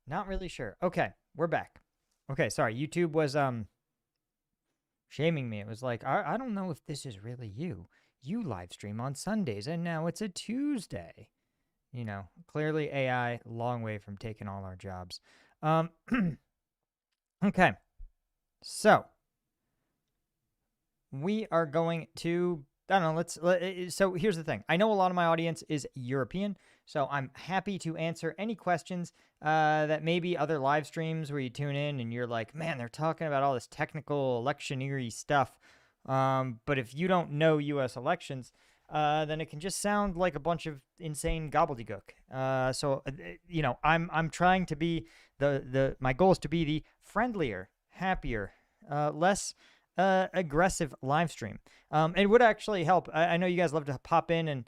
Not really sure. Okay, we're back. Okay, sorry. YouTube was shaming me. It was like, I don't know if this is really you. You live stream on Sundays, and now it's a Tuesday. You know, clearly AI, long way from taking all our jobs. Okay, so we are going to, I don't know, so here's the thing. I know a lot of my audience is European, so I'm happy to answer any questions that maybe other live streams where you tune in and you're like, man, they're talking about all this technical electioneering stuff. But if you don't know U.S. elections, then it can just sound like a bunch of insane gobbledygook. So you know, I'm trying to be my goal is to be the friendlier, happier, less aggressive live stream. It would actually help. I know you guys love to pop in and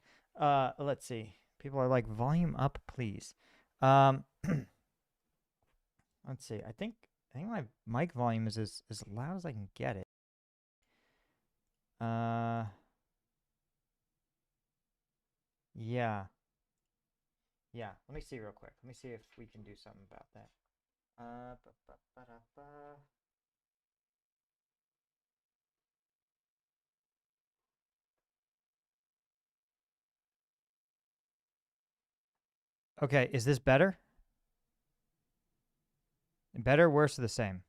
let's see. People are like, volume up, please. Let's see. I think my mic volume is as loud as I can get it. Yeah. Yeah. Let me see real quick. Let me see if we can do something about that. Okay, is this better? Better, worse, or the same?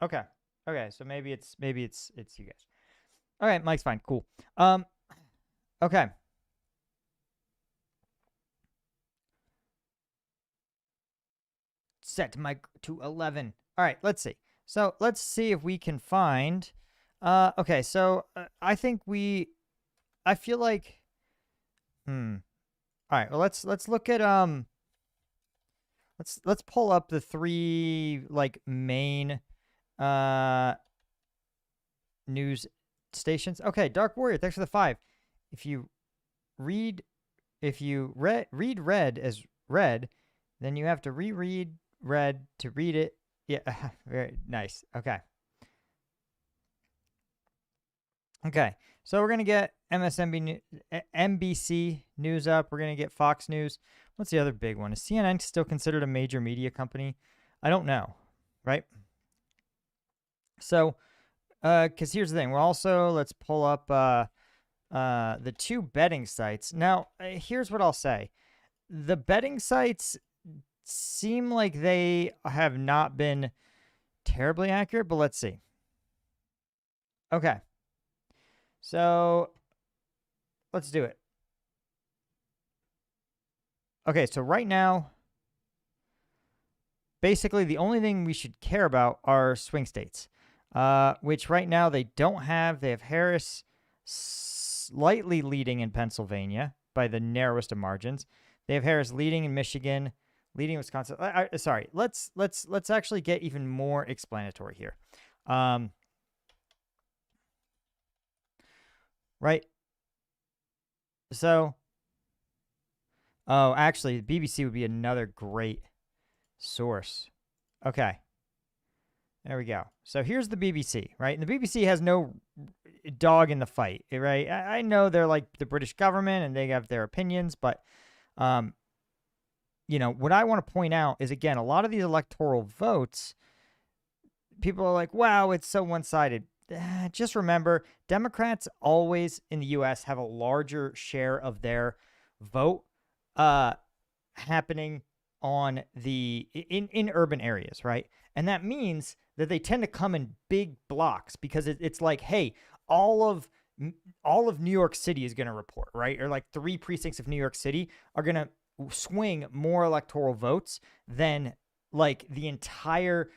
Okay. Okay, so maybe it's you guys. All right, mic's fine. Cool. Okay. Set mic to 11. All right, let's see. So let's see if we can find. Okay, so I think I feel like. All right. Well, let's look at Let's pull up the three like main news stations. Okay, Dark Warrior, thanks for the 5. If you read red as red, then you have to reread red to read it. Yeah, very nice. Okay. Okay, so we're gonna get NBC News up. We're gonna get Fox News. What's the other big one? Is CNN still considered a major media company? I don't know, right? So, because here's the thing. We're also, let's pull up the two betting sites. Now, here's what I'll say. The betting sites seem like they have not been terribly accurate, but let's see. Okay. So, let's do it. Okay, so right now, basically the only thing we should care about are swing states, which right now they don't have. They have Harris slightly leading in Pennsylvania by the narrowest of margins. They have Harris leading in Michigan, leading in Wisconsin. Sorry, let's actually get even more explanatory here. Right. So, oh, actually, the BBC would be another great source. Okay. There we go. So here's the BBC, right? And the BBC has no dog in the fight, right? I know they're like the British government and they have their opinions, but, you know, what I want to point out is, again, a lot of these electoral votes, people are like, wow, it's so one-sided. Just remember, Democrats always in the U.S. have a larger share of their vote happening on in urban areas, right? And that means that they tend to come in big blocks because it's like, hey, all of New York City is going to report, right? Or like 3 precincts of New York City are going to swing more electoral votes than like the entire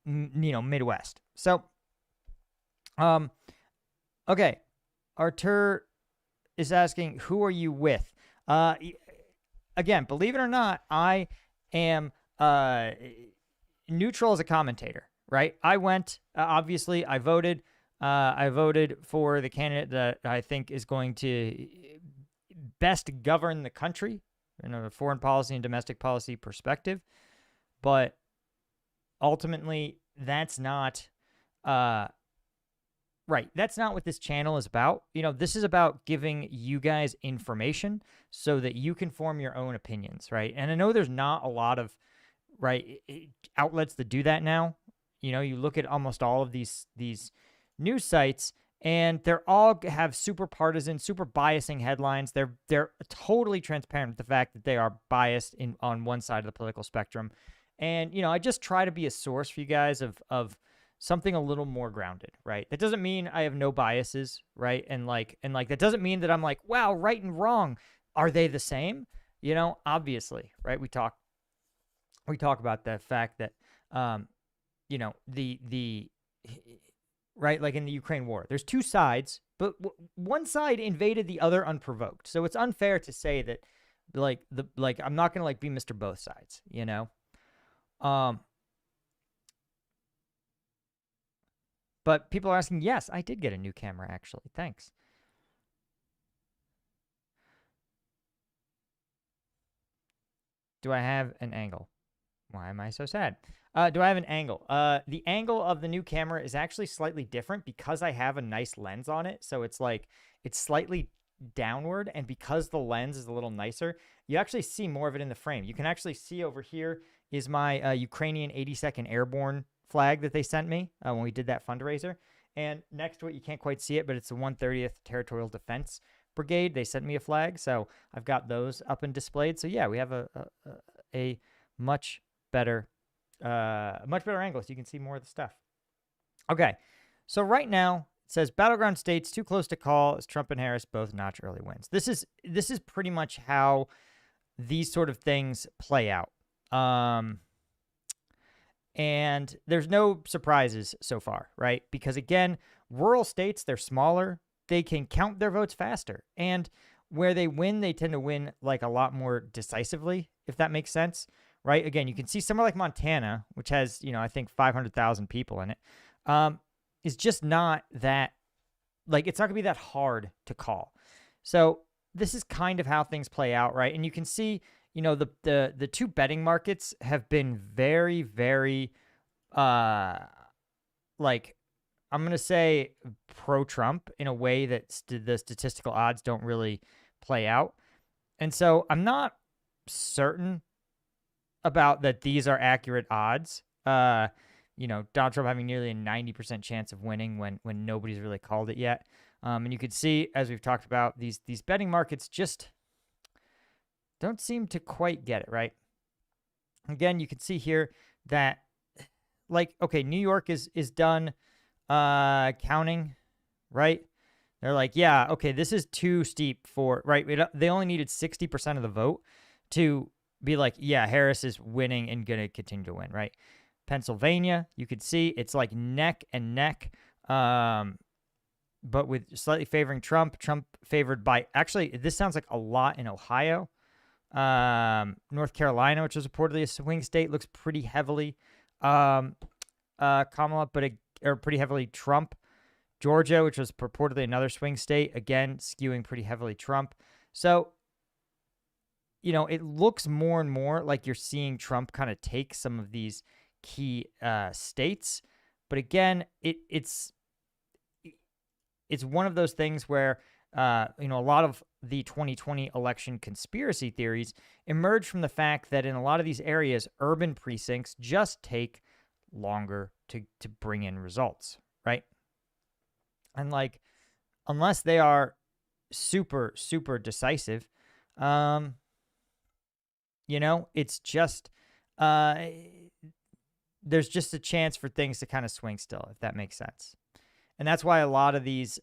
Midwest. So okay, Artur is asking, who are you with? Again, believe it or not, I am neutral as a commentator, right? I went, obviously, I voted for the candidate that I think is going to best govern the country in a foreign policy and domestic policy perspective. But ultimately, that's not Right. That's not what this channel is about. This is about giving you guys information so that you can form your own opinions, right? And I know there's not a lot of outlets that do that now. You look at almost all of these news sites, and they're all have super partisan, super biasing headlines. They're totally transparent with the fact that they are biased on one side of the political spectrum. And I just try to be a source for you guys of something a little more grounded, right? That doesn't mean I have no biases, right? And that doesn't mean that I'm like, wow, right and wrong, are they the same? Obviously, right? We talk about the fact that the right, like in the Ukraine war, there's two sides, but one side invaded the other unprovoked. So it's unfair to say that I'm not gonna be Mr. Both Sides, But people are asking, yes, I did get a new camera, actually. Thanks. Do I have an angle? Why am I so sad? Do I have an angle? The angle of the new camera is actually slightly different because I have a nice lens on it. So it's slightly downward, and because the lens is a little nicer, you actually see more of it in the frame. You can actually see over here is my Ukrainian 82nd Airborne flag that they sent me when we did that fundraiser. And next to it, you can't quite see it, but it's the 130th Territorial Defense Brigade. They sent me a flag, so I've got those up and displayed. So yeah, we have a much better angle, so you can see more of the stuff. Okay, so right now it says battleground states too close to call as Trump and Harris both notch early wins. This is pretty much how these sort of things play out. And there's no surprises so far, right? Because again, rural states, they're smaller. They can count their votes faster. And where they win, they tend to win a lot more decisively, if that makes sense, right? Again, you can see somewhere like Montana, which has, I think 500,000 people in it, is just not that, it's not going to be that hard to call. So this is kind of how things play out, right? And you can see, the two betting markets have been very, very, I'm going to say pro-Trump in a way that the statistical odds don't really play out. And so I'm not certain about that these are accurate odds. Donald Trump having nearly a 90% chance of winning when nobody's really called it yet. And you could see, as we've talked about, these betting markets just don't seem to quite get it, right? Again, you can see here that, okay, New York is done counting, right? They're like, yeah, okay, this is too steep for, right? They only needed 60% of the vote to be like, yeah, Harris is winning and going to continue to win, right? Pennsylvania, you could see it's neck and neck, but with slightly favoring Trump. Trump favored by, actually, this sounds like a lot in Ohio. North Carolina, which was reportedly a swing state, looks pretty heavily Kamala, or pretty heavily Trump. Georgia, which was purportedly another swing state, again skewing pretty heavily Trump. So, it looks more and more like you're seeing Trump kind of take some of these key states. But again, it's one of those things where a lot of the 2020 election conspiracy theories emerge from the fact that in a lot of these areas, urban precincts just take longer to bring in results, right? And unless they are super, super decisive, it's just, there's just a chance for things to kind of swing still, if that makes sense. And that's why a lot of these,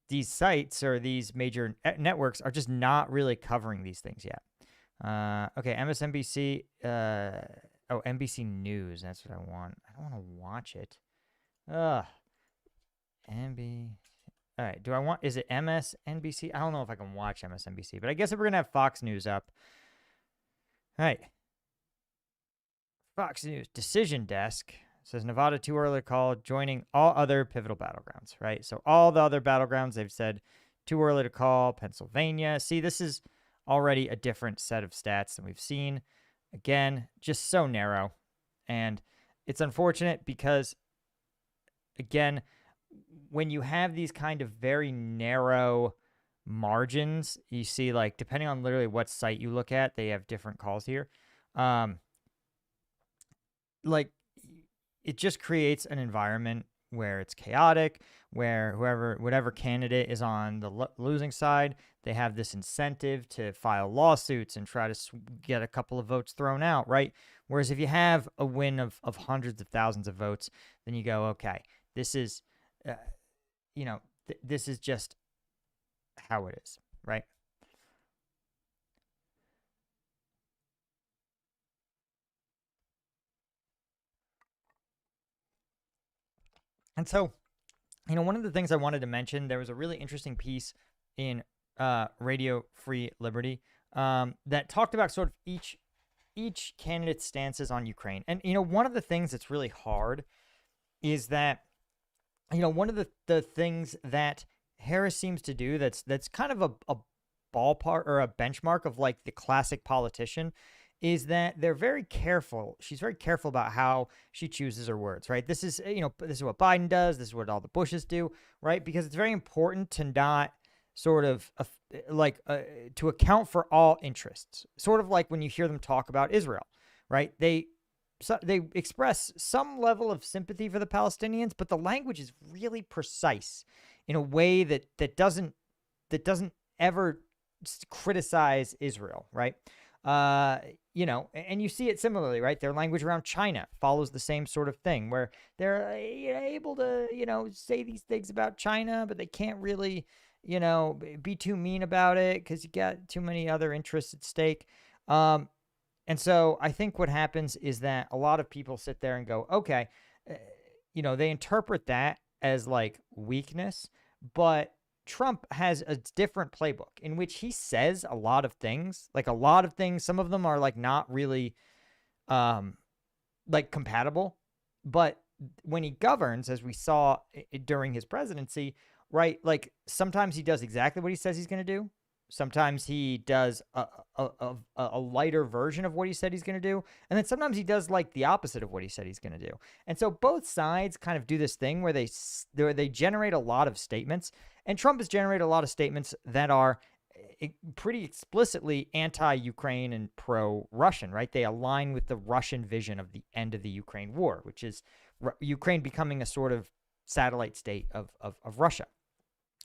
these sites or these major networks are just not really covering these things yet. Okay, MSNBC, NBC News, that's what I want. I don't want to watch it. NBC. All right, is it MSNBC? I don't know if I can watch MSNBC, but I guess if we're going to have Fox News up. All right. Fox News, Decision Desk. Says Nevada too early to call, joining all other pivotal battlegrounds, right? So all the other battlegrounds, they've said too early to call. Pennsylvania. See, this is already a different set of stats than we've seen. Again, just so narrow. And it's unfortunate because again, when you have these kind of very narrow margins, you see, like, depending on literally what site you look at, they have different calls here. Like, it just creates an environment where it's chaotic, where whatever candidate is on the losing side, they have this incentive to file lawsuits and try to get a couple of votes thrown out, right? Whereas if you have a win of hundreds of thousands of votes, then you go, okay, this is, this is just how it is, right? And so, one of the things I wanted to mention, there was a really interesting piece in Radio Free Liberty that talked about sort of each candidate's stances on Ukraine. And, one of the things that's really hard is that, one of the things that Harris seems to do that's kind of a ballpark or a benchmark of like the classic politician is that they're very careful. She's very careful about how she chooses her words, right? This is, this is what Biden does. This is what all the Bushes do, right? Because it's very important to not sort of to account for all interests. Sort of like when you hear them talk about Israel, right? They express some level of sympathy for the Palestinians, but the language is really precise in a way that doesn't ever criticize Israel, right? And you see it similarly, right? Their language around China follows the same sort of thing where they're able to, say these things about China, but they can't really, be too mean about it because you got too many other interests at stake. And so I think what happens is that a lot of people sit there and go, okay, they interpret that as like weakness, but Trump has a different playbook in which he says a lot of things, some of them are like not really like compatible, but when he governs, as we saw during his presidency, right? Like sometimes he does exactly what he says he's going to do. Sometimes he does a lighter version of what he said he's going to do. And then sometimes he does like the opposite of what he said he's going to do. And so both sides kind of do this thing where they generate a lot of statements. And Trump has generated a lot of statements that are pretty explicitly anti-Ukraine and pro-Russian, right? They align with the Russian vision of the end of the Ukraine war, which is Ukraine becoming a sort of satellite state of Russia.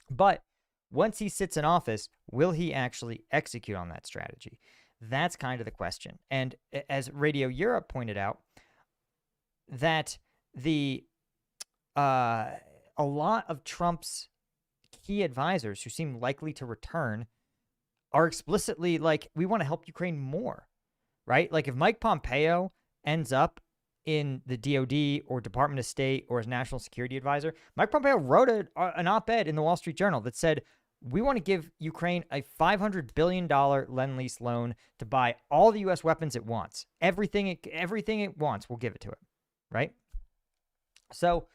But once he sits in office, will he actually execute on that strategy? That's kind of the question. And as Radio Europe pointed out, that a lot of Trump's key advisors who seem likely to return are explicitly like, we want to help Ukraine more, right? Like if Mike Pompeo ends up in the DOD or Department of State or as National Security Advisor, Mike Pompeo wrote an op-ed in the Wall Street Journal that said, we want to give Ukraine a $500 billion Lend-Lease loan to buy all the U.S. weapons it wants. Everything it wants, we'll give it to it, right? So,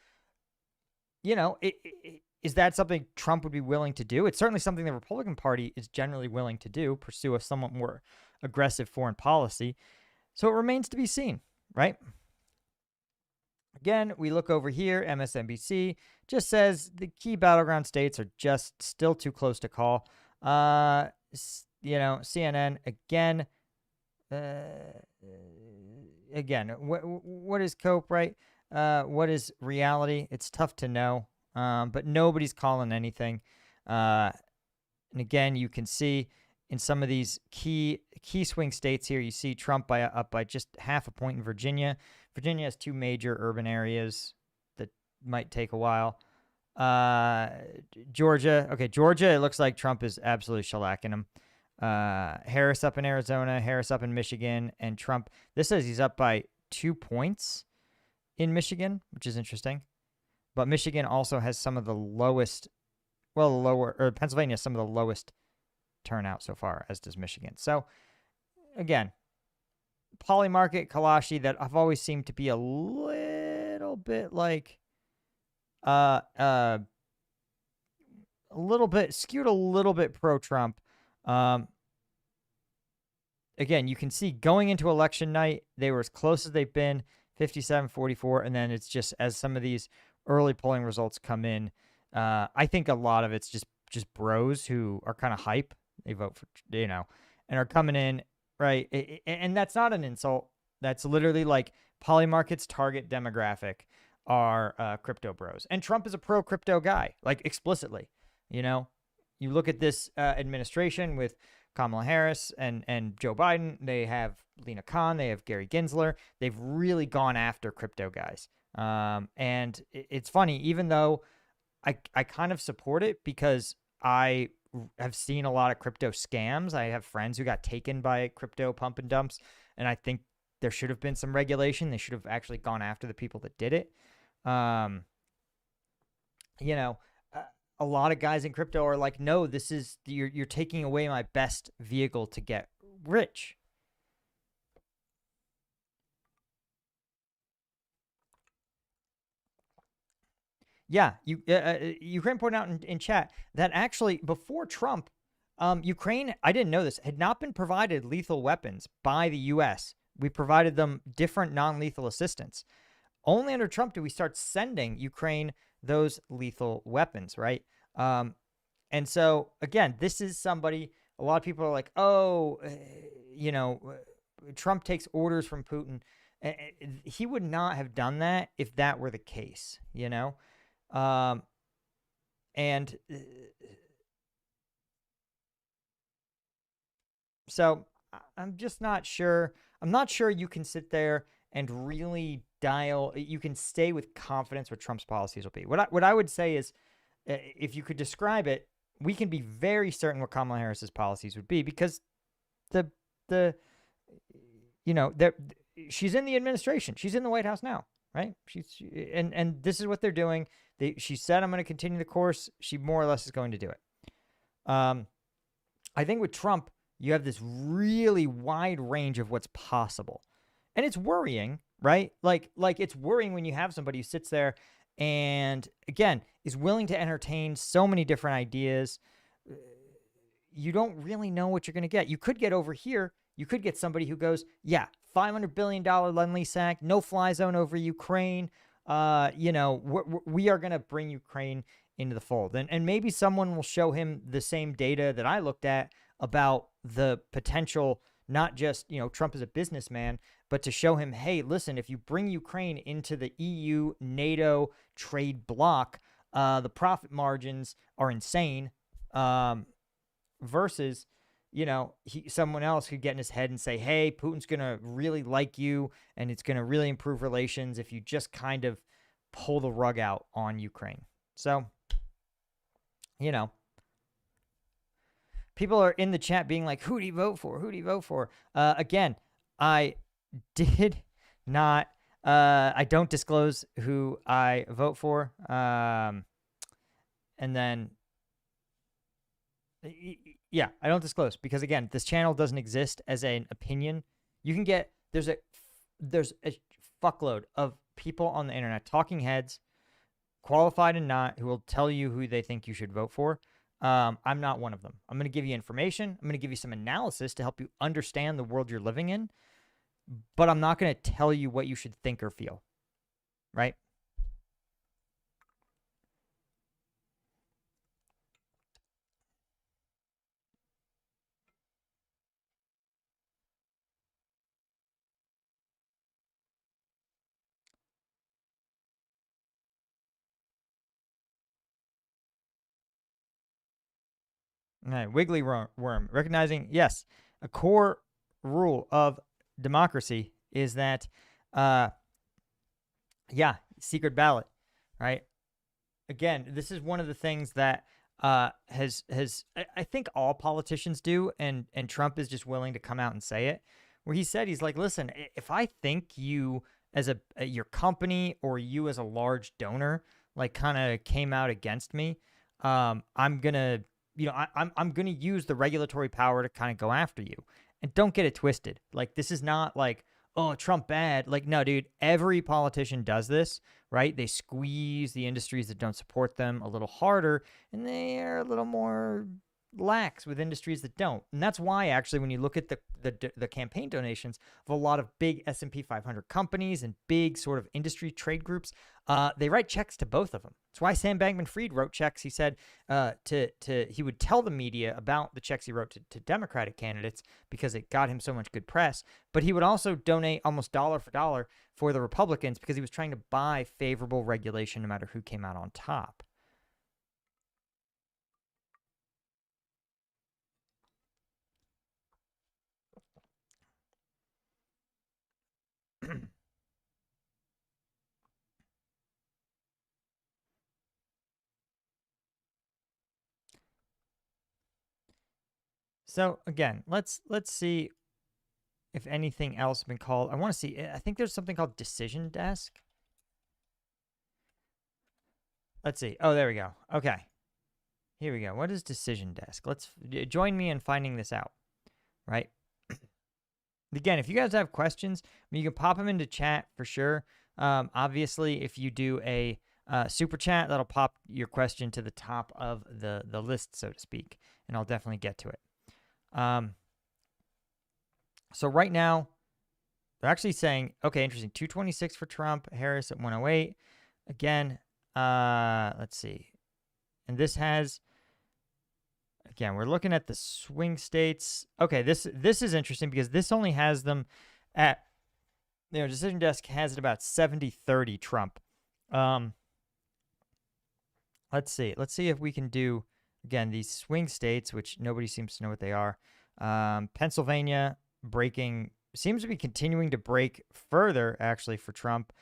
is that something Trump would be willing to do? It's certainly something the Republican Party is generally willing to do, pursue a somewhat more aggressive foreign policy. So it remains to be seen, right? Again, we look over here, MSNBC just says the key battleground states are just still too close to call. CNN, what is cope, right? What is reality? It's tough to know, but nobody's calling anything. And again, you can see in some of these key swing states here, you see Trump up by just half a point in Virginia. Virginia has two major urban areas that might take a while. Georgia, it looks like Trump is absolutely shellacking him. Harris up in Arizona, Harris up in Michigan, and Trump, this says he's up by 2 points in Michigan, which is interesting. But Michigan also has some of the lowest, Pennsylvania has some of the lowest turnout so far, as does Michigan. So, again, Polymarket, Kalashi, that have always seemed to be a little bit like a little bit skewed, a little bit pro-Trump. Again, you can see going into election night, they were as close as they've been, 57-44, and then it's just as some of these early polling results come in, I think a lot of it's just bros who are kind of hype. They vote for, and are coming in, right? And that's not an insult. That's literally like Polymarket's target demographic are crypto bros. And Trump is a pro crypto guy, like explicitly. You look at this administration with Kamala Harris and Joe Biden. They have Lena Khan. They have Gary Gensler. They've really gone after crypto guys. And it's funny, even though I kind of support it because I have seen a lot of crypto scams. I have friends who got taken by crypto pump and dumps, and I think there should have been some regulation. They should have actually gone after the people that did it. You know, a lot of guys in crypto are like, no, this is you're taking away my best vehicle to get rich. Yeah, Ukraine pointed out in chat that actually before Trump, Ukraine, I didn't know this, had not been provided lethal weapons by the U.S. We provided them different non-lethal assistance. Only under Trump do we start sending Ukraine those lethal weapons, right? And so, again, this is somebody, a lot of people are like, oh, Trump takes orders from Putin. He would not have done that if that were the case, and so I'm just not sure. I'm not sure you can sit there and really you can stay with confidence what Trump's policies will be. What I would say is, if you could describe it, we can be very certain what Kamala Harris's policies would be because she's in the administration. She's in the White House now, right? And this is what they're doing. She said, I'm going to continue the course. She more or less is going to do it. I think with Trump, you have this really wide range of what's possible. And it's worrying, right? Like it's worrying when you have somebody who sits there and, again, is willing to entertain so many different ideas. You don't really know what you're going to get. You could get over here. You could get somebody who goes, yeah, $500 billion Lend-Lease Act, no fly zone over Ukraine. We are going to bring Ukraine into the fold. And maybe someone will show him the same data that I looked at about the potential, not just, Trump is a businessman, but to show him, hey, listen, if you bring Ukraine into the EU, NATO trade bloc, the profit margins are insane, versus, someone else could get in his head and say, hey, Putin's going to really like you and it's going to really improve relations if you just kind of pull the rug out on Ukraine. So, people are in the chat being like, who do you vote for? Who do you vote for? Again, I did not, I don't disclose who I vote for. And then, yeah, I don't disclose because, again, this channel doesn't exist as an opinion. You can get, there's a fuckload of people on the internet, talking heads, qualified and not, who will tell you who they think you should vote for. I'm not one of them. I'm going to give you information. I'm going to give you some analysis to help you understand the world you're living in, but I'm not going to tell you what you should think or feel, right? All right, wiggly worm. Recognizing, yes, a core rule of democracy is that, secret ballot, right? Again, this is one of the things that I think all politicians do, and Trump is just willing to come out and say it, where he said, he's like, listen, if I think you as your company or you as a large donor, like, kind of came out against me, I'm going to, I'm going to use the regulatory power to kind of go after you. And don't get it twisted. Like, this is not like, oh, Trump bad. Like, no, dude, every politician does this, right? They squeeze the industries that don't support them a little harder, and they are a little more lax with industries that don't. And that's why, actually, when you look at the campaign donations of a lot of big S&P 500 companies and big sort of industry trade groups, they write checks to both of them. That's why Sam Bankman-Fried wrote checks. He said he would tell the media about the checks he wrote to Democratic candidates because it got him so much good press. But he would also donate almost dollar for dollar for the Republicans because he was trying to buy favorable regulation no matter who came out on top. So again, let's see if anything else has been called. I want to see. I think there's something called Decision Desk. Let's see. Oh, there we go. Okay. Here we go. What is Decision Desk? Let's join me in finding this out, right? Again, if you guys have questions, you can pop them into chat for sure. Obviously, if you do a super chat, that'll pop your question to the top of the list, so to speak, and I'll definitely get to it. So right now, they're actually saying, okay, interesting, 226 for Trump, Harris at 108. Again, let's see. And this has, again, we're looking at the swing states. Okay, this is interesting because this only has them at, Decision Desk has it about 70-30 Trump. Let's see. Let's see if we can do, again, these swing states, which nobody seems to know what they are. Pennsylvania breaking, seems to be continuing to break further, actually, for Trump.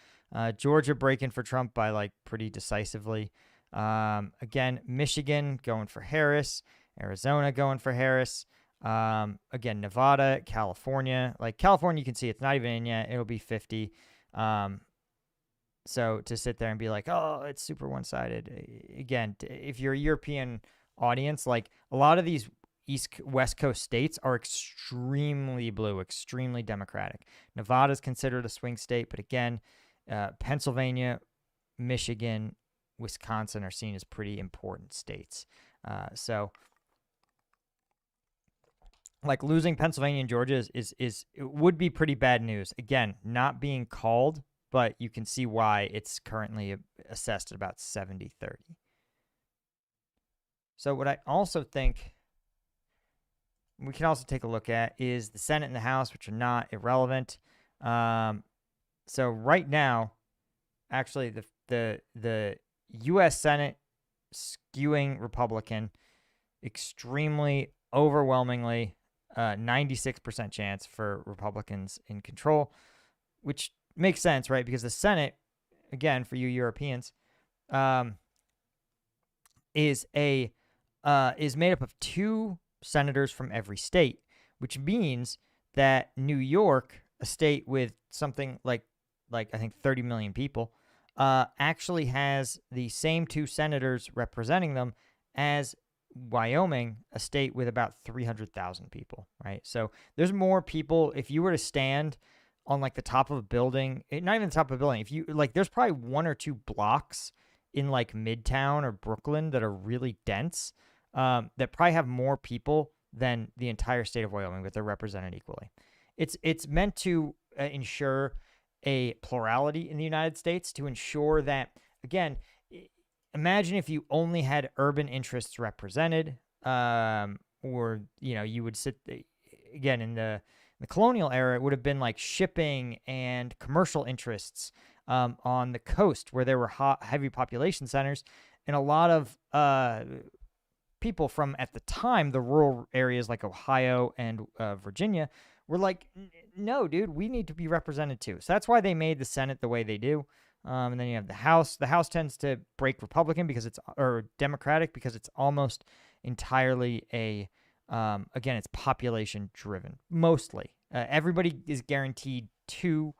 Georgia breaking for Trump by, like, pretty decisively. Again, Michigan going for Harris. Arizona going for Harris. Again, Nevada, California. Like, California, you can see it's not even in yet. It'll be 50. So to sit there and be like, oh, it's super one-sided. Again, if you're a European audience, like, a lot of these West Coast states are extremely blue, extremely Democratic. Nevada is considered a swing state, but again, Pennsylvania, Michigan, Wisconsin are seen as pretty important states. So, like, losing Pennsylvania and Georgia is it would be pretty bad news. Again, not being called, but you can see why it's currently assessed at about 70-30. So what I also think we can also take a look at is the Senate and the House, which are not irrelevant. So right now, actually, the U.S. Senate skewing Republican, extremely overwhelmingly, 96% chance for Republicans in control, which makes sense, right? Because the Senate, again, for you Europeans, is made up of 2 senators from every state, which means that New York, a state with something like I think 30 million people, actually has the same 2 senators representing them as Wyoming, a state with about 300,000 people, right? So there's more people. If you were to stand on, like, the top of a building, not even the top of a building, if you, like, there's probably 1 or 2 blocks in, like, Midtown or Brooklyn that are really dense, that probably have more people than the entire state of Wyoming, but they're represented equally. It's meant to ensure a plurality in the United States, to ensure that, again, imagine if you only had urban interests represented, or, you would sit, again, in the colonial era, it would have been like shipping and commercial interests on the coast where there were heavy population centers, and a lot of people from, at the time, the rural areas like Ohio and Virginia were like, no, dude, we need to be represented too. So that's why they made the Senate the way they do. And then you have the House. The House tends to break Republican or Democratic because it's almost entirely again, it's population driven mostly. Everybody is guaranteed two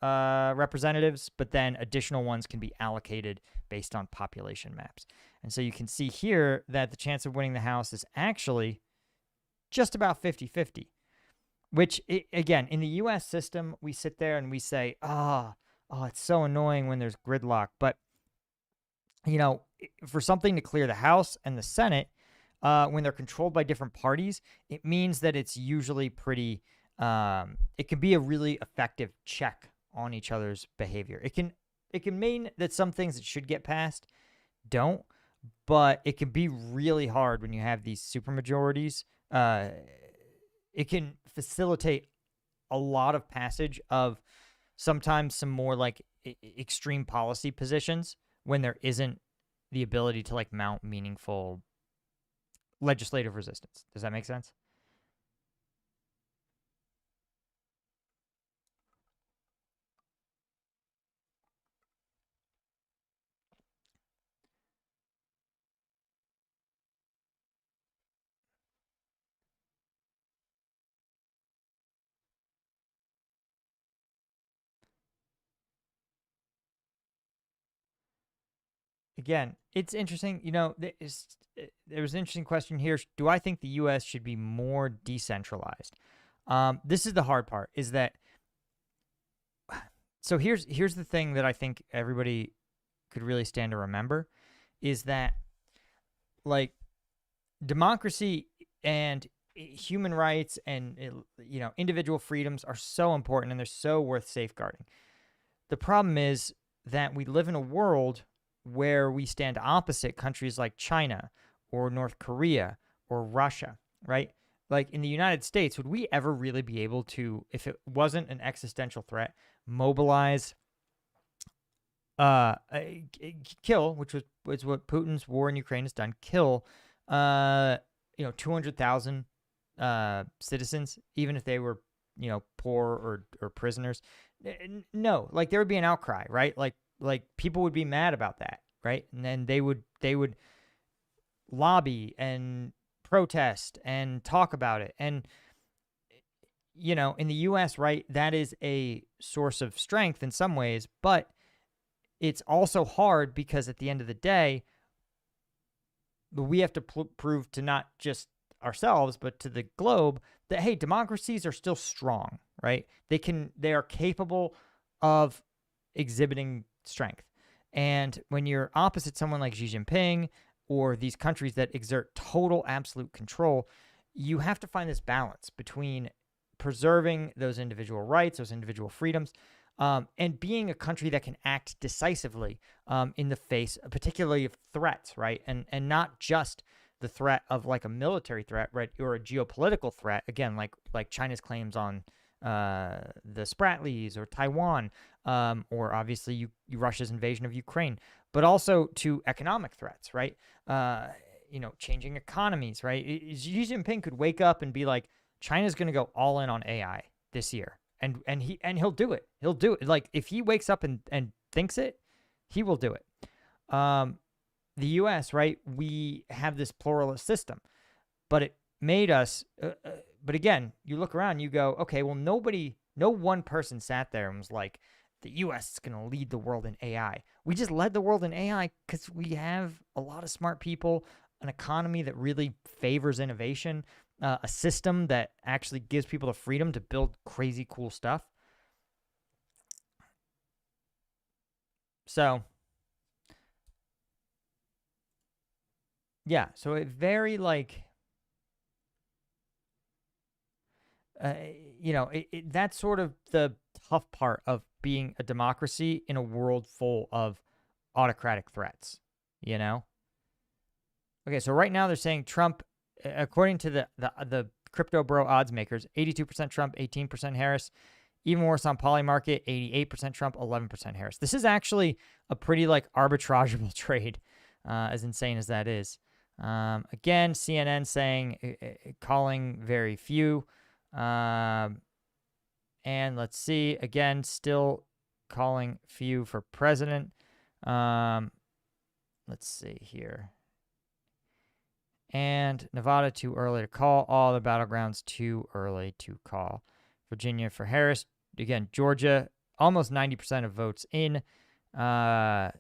representatives, but then additional ones can be allocated based on population maps. And so you can see here that the chance of winning the House is actually just about 50-50, which, again, in the U.S. system, we sit there and we say, oh, it's so annoying when there's gridlock. But, for something to clear the House and the Senate, when they're controlled by different parties, it means that it's usually pretty. It can be a really effective check on each other's behavior. It can mean that some things that should get passed don't, but it can be really hard when you have these supermajorities. It can facilitate a lot of passage of sometimes some more like extreme policy positions when there isn't the ability to like mount meaningful legislative resistance. Does that make sense? Again, it's interesting. There was an interesting question here. Do I think the U.S. should be more decentralized? This is the hard part. Is that so? Here's the thing that I think everybody could really stand to remember is that like democracy and human rights and individual freedoms are so important and they're so worth safeguarding. The problem is that we live in a world where we stand opposite countries like China or North Korea or Russia, right? Like in the United States, would we ever really be able to, if it wasn't an existential threat, mobilize, kill, which was what Putin's war in Ukraine has done, kill, 200,000 citizens, even if they were, poor or prisoners? No, like there would be an outcry, right? Like people would be mad about that, right? And then they would lobby and protest and talk about it. And in the US, right, that is a source of strength in some ways, but it's also hard because at the end of the day, we have to prove to not just ourselves, but to the globe that, hey, democracies are still strong, right? They are capable of exhibiting strength. And when you're opposite someone like Xi Jinping or these countries that exert total absolute control, you have to find this balance between preserving those individual rights, those individual freedoms, and being a country that can act decisively in the face, particularly of threats, right? And not just the threat of like a military threat, right, or a geopolitical threat. Again, like China's claims on the Spratlys or Taiwan, or obviously Russia's invasion of Ukraine, but also to economic threats, right? Changing economies, right? Xi Jinping could wake up and be like, China's going to go all in on AI this year. And he'll do it. He'll do it. Like if he wakes up and thinks it, he will do it. The U.S., right? We have this pluralist system, but it made us. But again, you look around, you go, okay, well, no one person sat there and was like, the U.S. is going to lead the world in AI. We just led the world in AI because we have a lot of smart people, an economy that really favors innovation, a system that actually gives people the freedom to build crazy cool stuff. So, yeah, so it very like, that's sort of the tough part of being a democracy in a world full of autocratic threats, Okay, so right now they're saying Trump, according to the crypto bro odds makers, 82% Trump, 18% Harris. Even worse on Polymarket, 88% Trump, 11% Harris. This is actually a pretty like arbitrageable trade, as insane as that is. Again, CNN saying, calling very few. And let's see, again, still calling few for president. Let's see here. And Nevada, too early to call. All the battlegrounds, too early to call. Virginia for Harris. Again, Georgia, almost 90% of votes in. So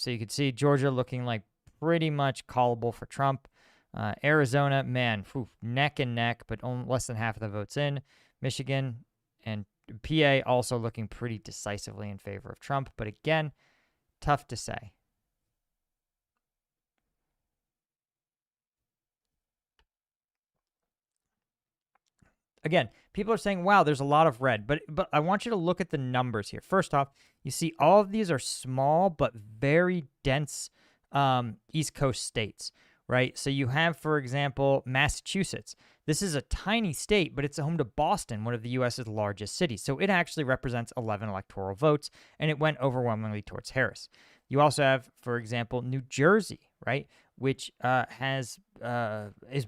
you can see Georgia looking like pretty much callable for Trump. Arizona, man, neck and neck, but only less than half of the votes in. Michigan and PA also looking pretty decisively in favor of Trump. But again, tough to say. again, people are saying, wow, there's a lot of red, but I want you to look at the numbers here. First off, you see all of these are small but very dense East Coast states, right? So you have, for example, Massachusetts. This is a tiny state, but it's home to Boston, one of the U.S.'s largest cities. So it actually represents 11 electoral votes, and it went overwhelmingly towards Harris. You also have, for example, New Jersey, right, which is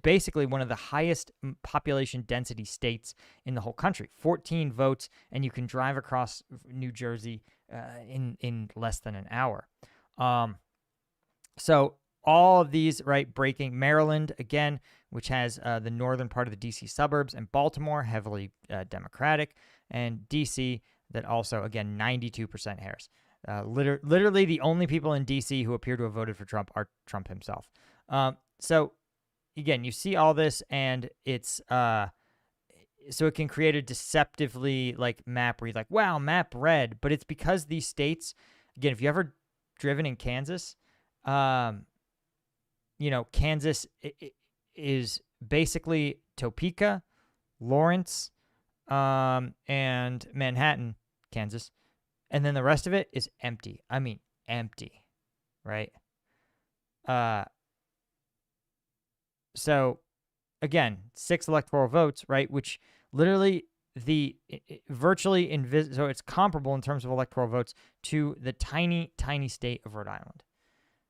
basically one of the highest population density states in the whole country. 14 votes, and you can drive across New Jersey in less than an hour. So all of these, right, breaking. Maryland, again, which has the northern part of the D.C. suburbs, and Baltimore, heavily Democratic, and D.C., that also, again, 92% Harris. Literally the only people in D.C. who appear to have voted for Trump are Trump himself. So, again, you see all this, and it's so it can create a deceptively like map where you're like, wow, map red, but it's because these states, again, if you ever driven in Kansas, Kansas is basically Topeka, Lawrence, and Manhattan, Kansas. And then the rest of it is empty. I mean, empty, right? So, again, 6 electoral votes, right? Which literally so it's comparable in terms of electoral votes to the tiny, tiny state of Rhode Island.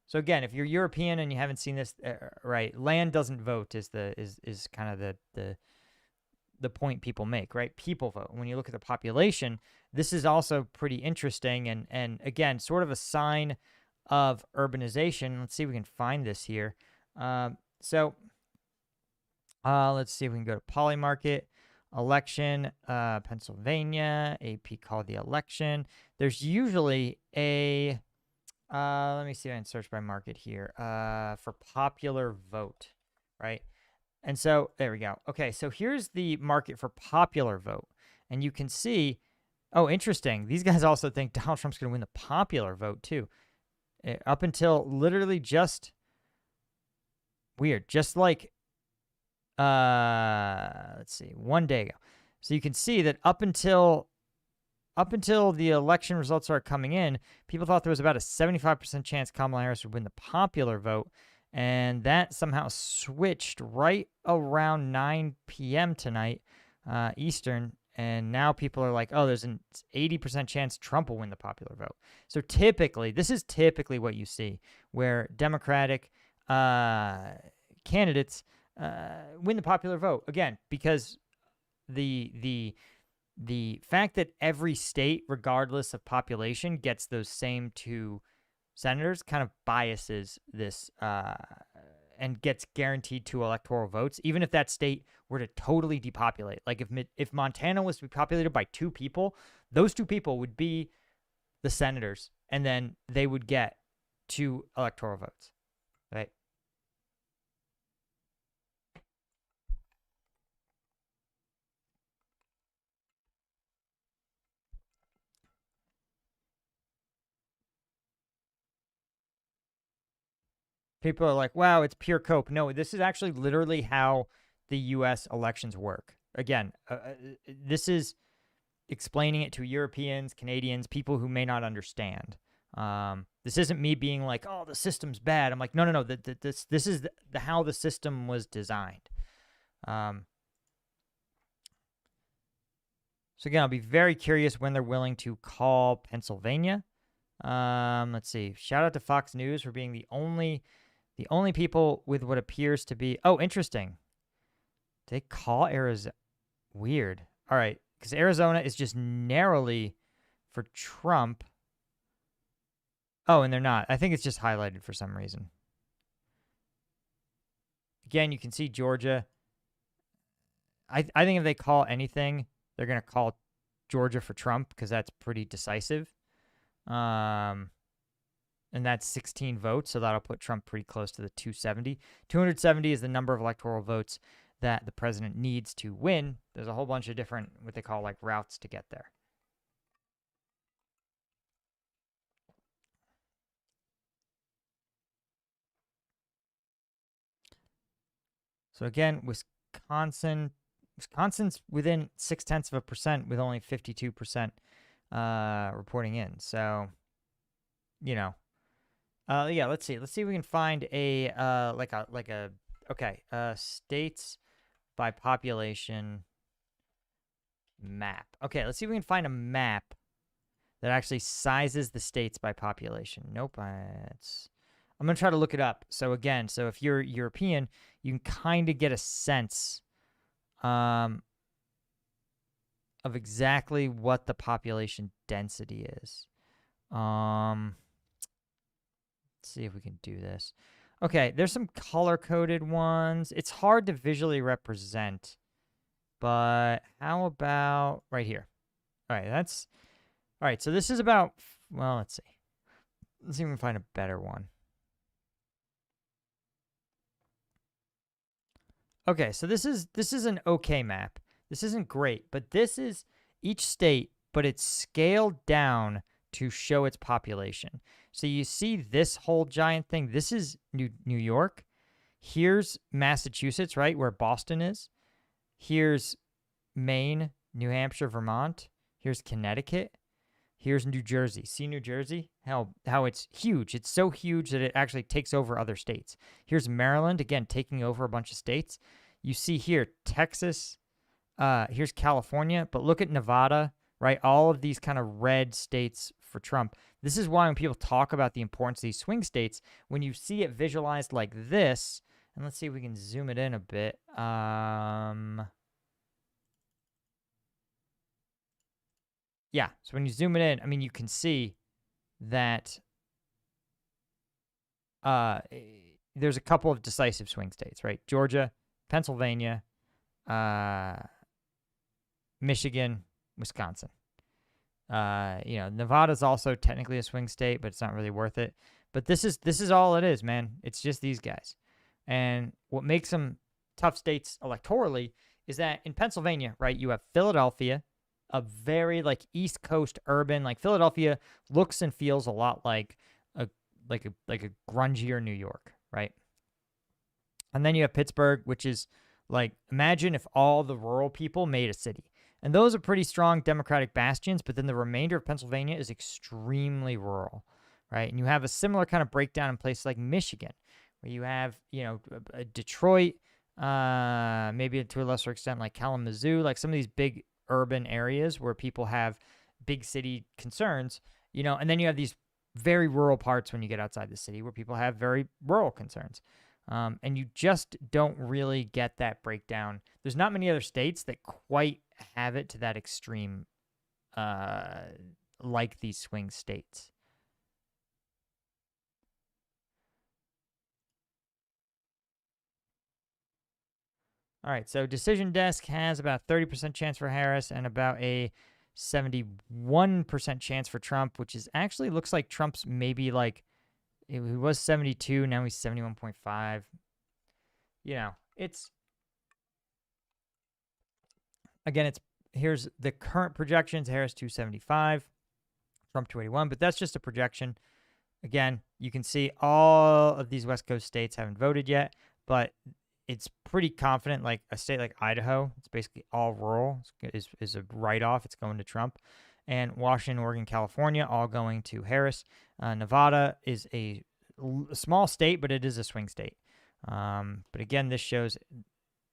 So again, if you're European and you haven't seen this, right, land doesn't vote is kind of the point people make, right? People vote. When you look at the population, this is also pretty interesting and again, sort of a sign of urbanization. Let's see if we can find this here. So let's see if we can go to Polymarket, election, Pennsylvania, AP called the election. There's usually a, let me see if I can search by market here, for popular vote, right? And so there we go. Okay, so here's the market for popular vote. And you can see, oh, interesting. These guys also think Donald Trump's going to win the popular vote too. Up until literally just weird, just like, let's see, 1 day ago. So you can see that up until the election results are coming in, people thought there was about a 75% chance Kamala Harris would win the popular vote. And that somehow switched right around 9 p.m. tonight, Eastern. And now people are like, oh, there's an 80% chance Trump will win the popular vote. So this is typically what you see, where Democratic candidates win the popular vote. Again, because the fact that every state, regardless of population, gets those same 2 senators kind of biases this and gets guaranteed 2 electoral votes, even if that state were to totally depopulate. Like if Montana was to be populated by 2 people, those 2 people would be the senators, and then they would get 2 electoral votes, right? People are like, wow, it's pure cope. No, this is actually literally how the U.S. elections work. Again, this is explaining it to Europeans, Canadians, people who may not understand. This isn't me being like, oh, the system's bad. I'm like, no. This is how the system was designed. So again, I'll be very curious when they're willing to call Pennsylvania. Let's see. Shout out to Fox News for being the only people with what appears to be, oh, interesting. They call Arizona. Weird. All right. Because Arizona is just narrowly for Trump. Oh, and they're not. I think it's just highlighted for some reason. Again, you can see Georgia. I think if they call anything, they're going to call Georgia for Trump because that's pretty decisive. And that's 16 votes, so that'll put Trump pretty close to the 270. 270 is the number of electoral votes that the president needs to win. There's a whole bunch of different, what they call like routes to get there. So again, Wisconsin, Wisconsin's within 0.6% with only 52% reporting in. So, you know, yeah. Let's see. Let's see if we can find a states by population map. Okay, let's see if we can find a map that actually sizes the states by population. Nope. I'm going to try to look it up. So again, so if you're European, you can kind of get a sense of exactly what the population density is. Let's see if we can do this. Okay, there's some color-coded ones. It's hard to visually represent, but how about right here? All right, so this is about, well, let's see. Let's see if we can find a better one. Okay, so this is an okay map. This isn't great, but this is each state, but it's scaled down to show its population. So you see this whole giant thing. This is New York. Here's Massachusetts, right, where Boston is. Here's Maine, New Hampshire, Vermont. Here's Connecticut. Here's New Jersey. See New Jersey? How it's huge. It's so huge that it actually takes over other states. Here's Maryland, again, taking over a bunch of states. You see here Texas. Here's California. But look at Nevada, right? All of these kind of red states for Trump. This is why when people talk about the importance of these swing states, when you see it visualized like this, and let's see if we can zoom it in a bit. Yeah, so when you zoom it in, I mean, you can see that there's a couple of decisive swing states, right? Georgia, Pennsylvania, Michigan, Wisconsin. Nevada's also technically a swing state, but it's not really worth it. But this is all it is, man. It's just these guys. And what makes them tough states electorally is that in Pennsylvania, right, you have Philadelphia, a very like East Coast urban, like Philadelphia looks and feels a lot like a grungier New York, right? And then you have Pittsburgh, which is like, imagine if all the rural people made a city. And those are pretty strong Democratic bastions, but then the remainder of Pennsylvania is extremely rural, right? And you have a similar kind of breakdown in places like Michigan, where you have, Detroit, maybe to a lesser extent like Kalamazoo, like some of these big urban areas where people have big city concerns, and then you have these very rural parts when you get outside the city where people have very rural concerns. And you just don't really get that breakdown. There's not many other states that quite have it to that extreme like these swing states. All right, so Decision Desk has about 30% chance for Harris and about a 71% chance for Trump, which is actually looks like Trump's maybe like, he was 72, now he's 71.5. It's, again, here's the current projections. Harris 275, Trump 281, but that's just a projection. Again, you can see all of these West Coast states haven't voted yet, but it's pretty confident. Like a state like Idaho, it's basically all rural, is a write-off. It's going to Trump. And Washington, Oregon, California, all going to Harris. Nevada is a small state, but it is a swing state. But again, this shows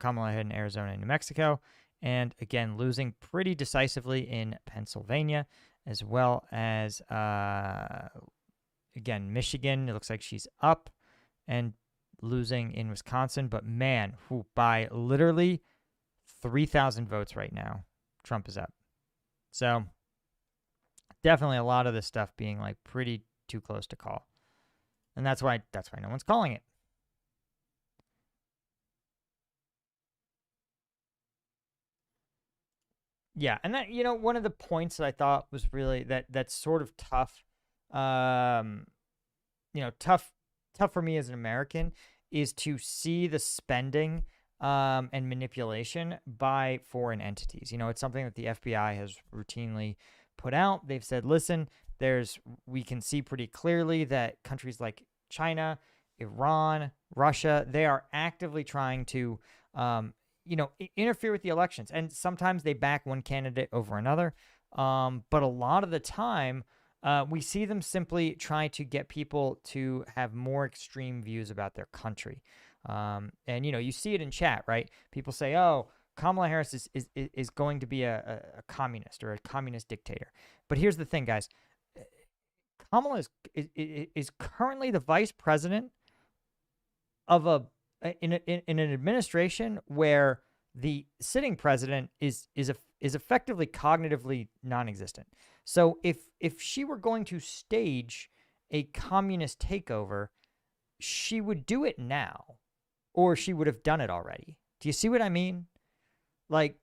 Kamala ahead in Arizona and New Mexico. And again, losing pretty decisively in Pennsylvania, as well as, again, Michigan. It looks like she's up and losing in Wisconsin. But man, by literally 3,000 votes right now, Trump is up. So definitely a lot of this stuff being like pretty too close to call. And that's why no one's calling it. Yeah, and that, one of the points that I thought was really that's sort of tough, tough for me as an American is to see the spending and manipulation by foreign entities. It's something that the FBI has routinely put out. They've said, listen, we can see pretty clearly that countries like China, Iran, Russia, they are actively trying to interfere with the elections. And sometimes they back one candidate over another. But a lot of the time, we see them simply trying to get people to have more extreme views about their country. And you see it in chat, right? People say, "Oh, Kamala Harris is going to be a communist or a communist dictator." But here's the thing, guys. Kamala is currently the vice president of in an administration where the sitting president is effectively cognitively non-existent. So if she were going to stage a communist takeover, she would do it now, or she would have done it already. Do you see what I mean? Like,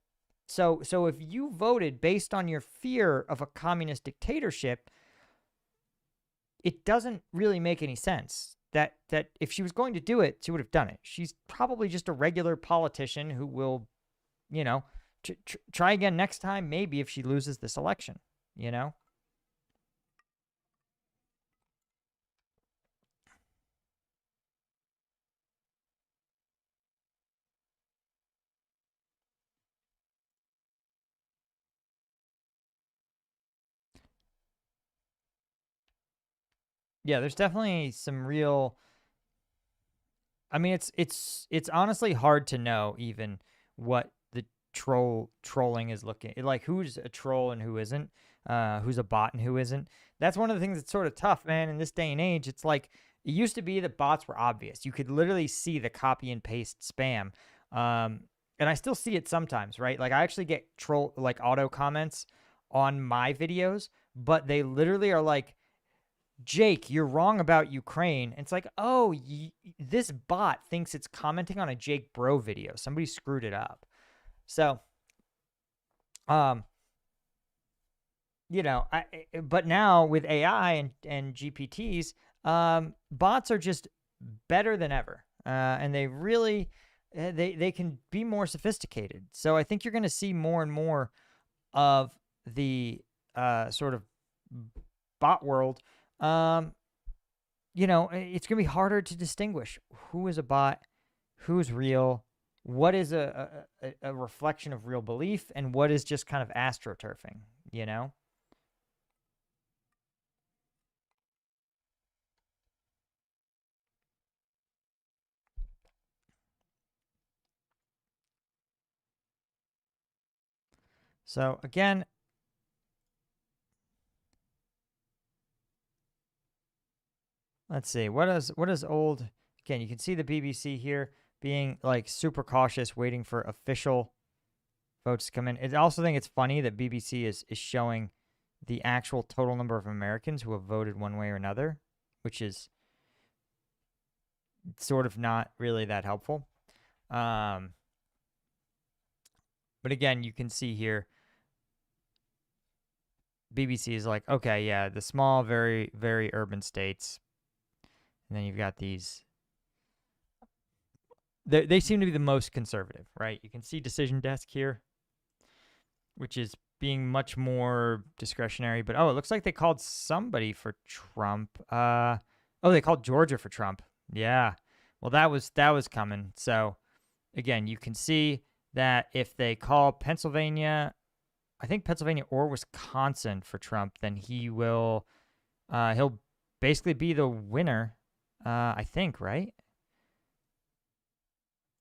so if you voted based on your fear of a communist dictatorship, it doesn't really make any sense. That if she was going to do it, she would have done it. She's probably just a regular politician who will, try again next time, maybe if she loses this election, Yeah, there's definitely some real. I mean, it's honestly hard to know even what the trolling is looking like. Who's a troll and who isn't? Who's a bot and who isn't? That's one of the things that's sort of tough, man. In this day and age, it's like it used to be that bots were obvious. You could literally see the copy and paste spam, and I still see it sometimes, right? Like I actually get troll like auto comments on my videos, but they literally are like, Jake, you're wrong about Ukraine. It's like, oh, this bot thinks it's commenting on a Jake Bro video. Somebody screwed it up. So, um, but now with AI and GPTs, bots are just better than ever, and they really they can be more sophisticated. So I think you're going to see more and more of the sort of bot world. It's going to be harder to distinguish who is a bot, who's real, what is a reflection of real belief, and what is just kind of astroturfing, So again, let's see. What is old? Again, you can see the BBC here being like super cautious, waiting for official votes to come in. I also think it's funny that BBC is showing the actual total number of Americans who have voted one way or another, which is sort of not really that helpful. But again, you can see here, BBC is like, okay, yeah, the small, very, very urban states. And then you've got these. They seem to be the most conservative, right? You can see Decision Desk here, which is being much more discretionary. But, it looks like they called somebody for Trump. They called Georgia for Trump. Yeah. Well, that was coming. So, again, you can see that if they call Pennsylvania, I think Pennsylvania or Wisconsin for Trump, then he'll basically be the winner, I think, right?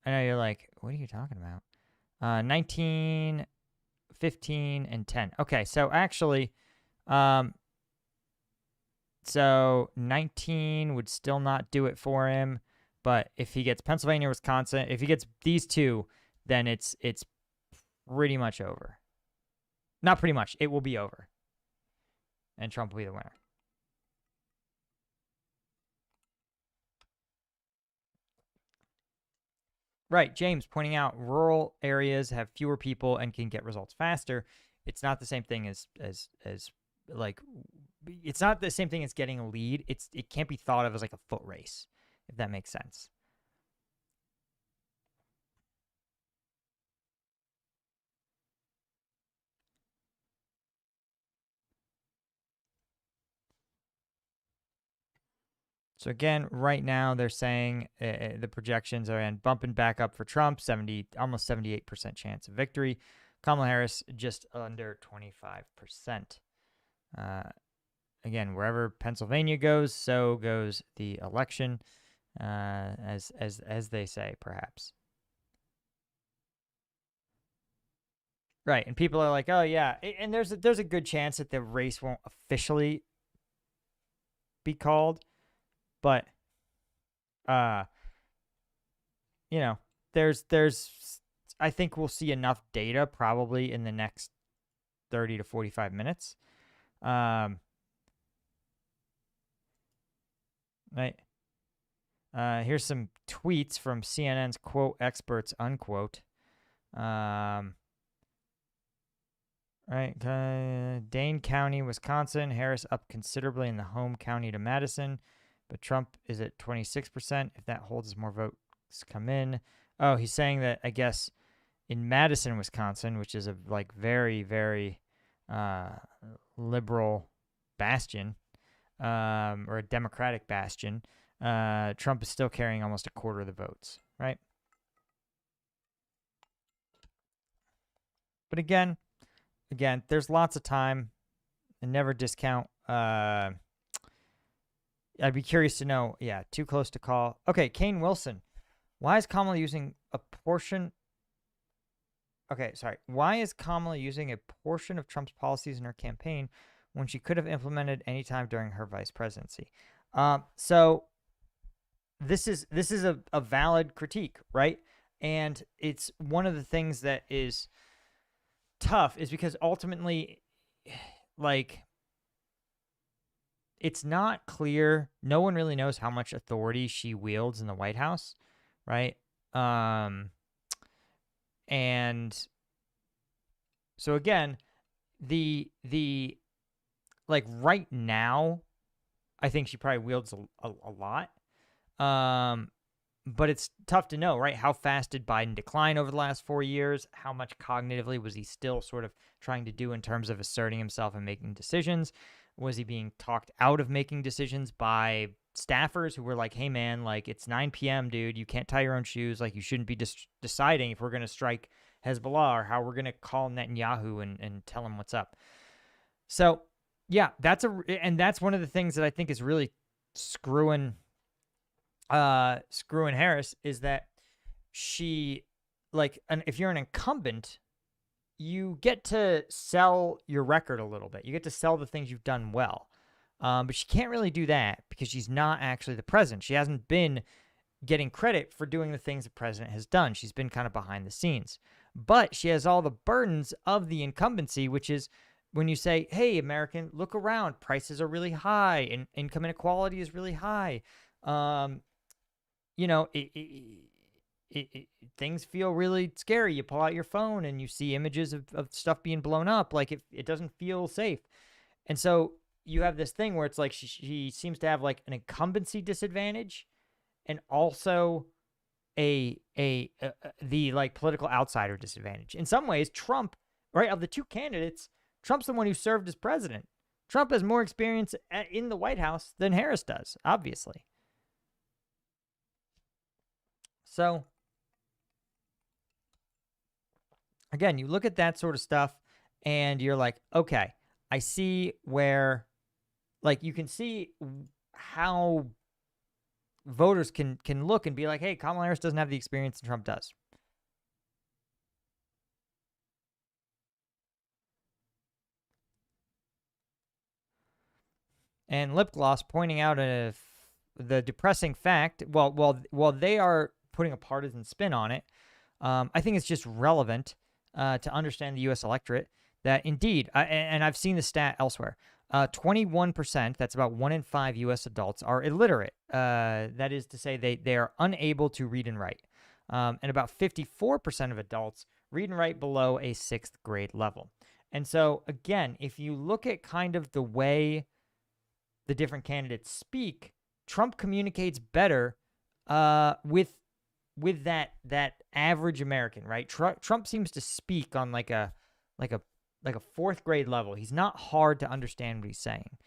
I know you're like, what are you talking about? 19, 15, and 10. Okay, so actually, so 19 would still not do it for him, but if he gets Pennsylvania, Wisconsin, if he gets these two, then it's pretty much over. Not pretty much. It will be over. And Trump will be the winner. Right. James pointing out rural areas have fewer people and can get results faster. It's not the same thing as like, it's not the same thing as getting a lead. It can't be thought of as like a foot race, if that makes sense. So again, right now they're saying the projections are bumping back up for Trump, almost 78% chance of victory. Kamala Harris just under 25%. Again, wherever Pennsylvania goes, so goes the election, as they say, perhaps. Right, and people are like, "Oh yeah," and there's a good chance that the race won't officially be called, but there's I think we'll see enough data probably in the next 30 to 45 minutes. Right. Here's some tweets from CNN's quote experts unquote. Right. Dane County, Wisconsin. Harris up considerably in the home county to Madison, but Trump is at 26%. If that holds, more votes come in. Oh, he's saying that, I guess, in Madison, Wisconsin, which is a very, very liberal bastion, or a Democratic bastion, Trump is still carrying almost a quarter of the votes, right? But again, there's lots of time, and never discount. I'd be curious to know. Yeah, too close to call. Okay, Kane Wilson. Why is Kamala using a portion? Okay, sorry. Why is Kamala using a portion of Trump's policies in her campaign when she could have implemented any time during her vice presidency? So this is a valid critique, right? And it's one of the things that is tough is because ultimately, it's not clear. No one really knows how much authority she wields in the White House, right? And so again, the right now, I think she probably wields a lot. But it's tough to know, right? How fast did Biden decline over the last 4 years? How much cognitively was he still sort of trying to do in terms of asserting himself and making decisions? Was he being talked out of making decisions by staffers who were like, hey, man, it's 9 p.m., dude. You can't tie your own shoes. You shouldn't be deciding if we're going to strike Hezbollah or how we're going to call Netanyahu and tell him what's up. So, yeah, that's one of the things that I think is really screwing Harris is that she, if you're an incumbent, you get to sell your record a little bit. You get to sell the things you've done well. But she can't really do that because she's not actually the president. She hasn't been getting credit for doing the things the president has done. She's been kind of behind the scenes. But she has all the burdens of the incumbency, which is when you say, hey, American, look around. Prices are really high and income inequality is really high. Things feel really scary. You pull out your phone and you see images of stuff being blown up. It doesn't feel safe. And so you have this thing where it's like she seems to have an incumbency disadvantage and also the political outsider disadvantage. In some ways, Trump, right, of the two candidates, Trump's the one who served as president. Trump has more experience in the White House than Harris does, obviously. So, again, you look at that sort of stuff and you're like, okay, I see where, you can see how voters can look and be like, hey, Kamala Harris doesn't have the experience that Trump does. And Lip Gloss pointing out the depressing fact, while they are putting a partisan spin on it, I think it's just relevant to understand the U.S. electorate that indeed, and I've seen the stat elsewhere, 21%, that's about 1 in 5 U.S. adults, are illiterate. That is to say they are unable to read and write. And about 54% of adults read and write below a 6th grade level. And so, again, if you look at kind of the way the different candidates speak, Trump communicates better with that average American, right? Trump seems to speak on a 4th grade level. He's not hard to understand what he's saying,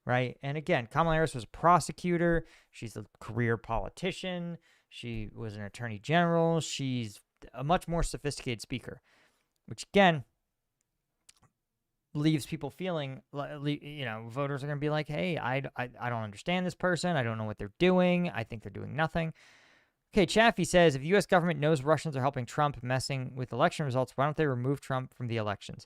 right? And again, Kamala Harris was a prosecutor. She's a career politician. She was an attorney general. She's a much more sophisticated speaker, which again leaves people feeling, voters are going to be like, hey, I don't understand this person. I don't know what they're doing. I think they're doing nothing. Okay, Chaffee says, if the U.S. government knows Russians are helping Trump messing with election results, why don't they remove Trump from the elections?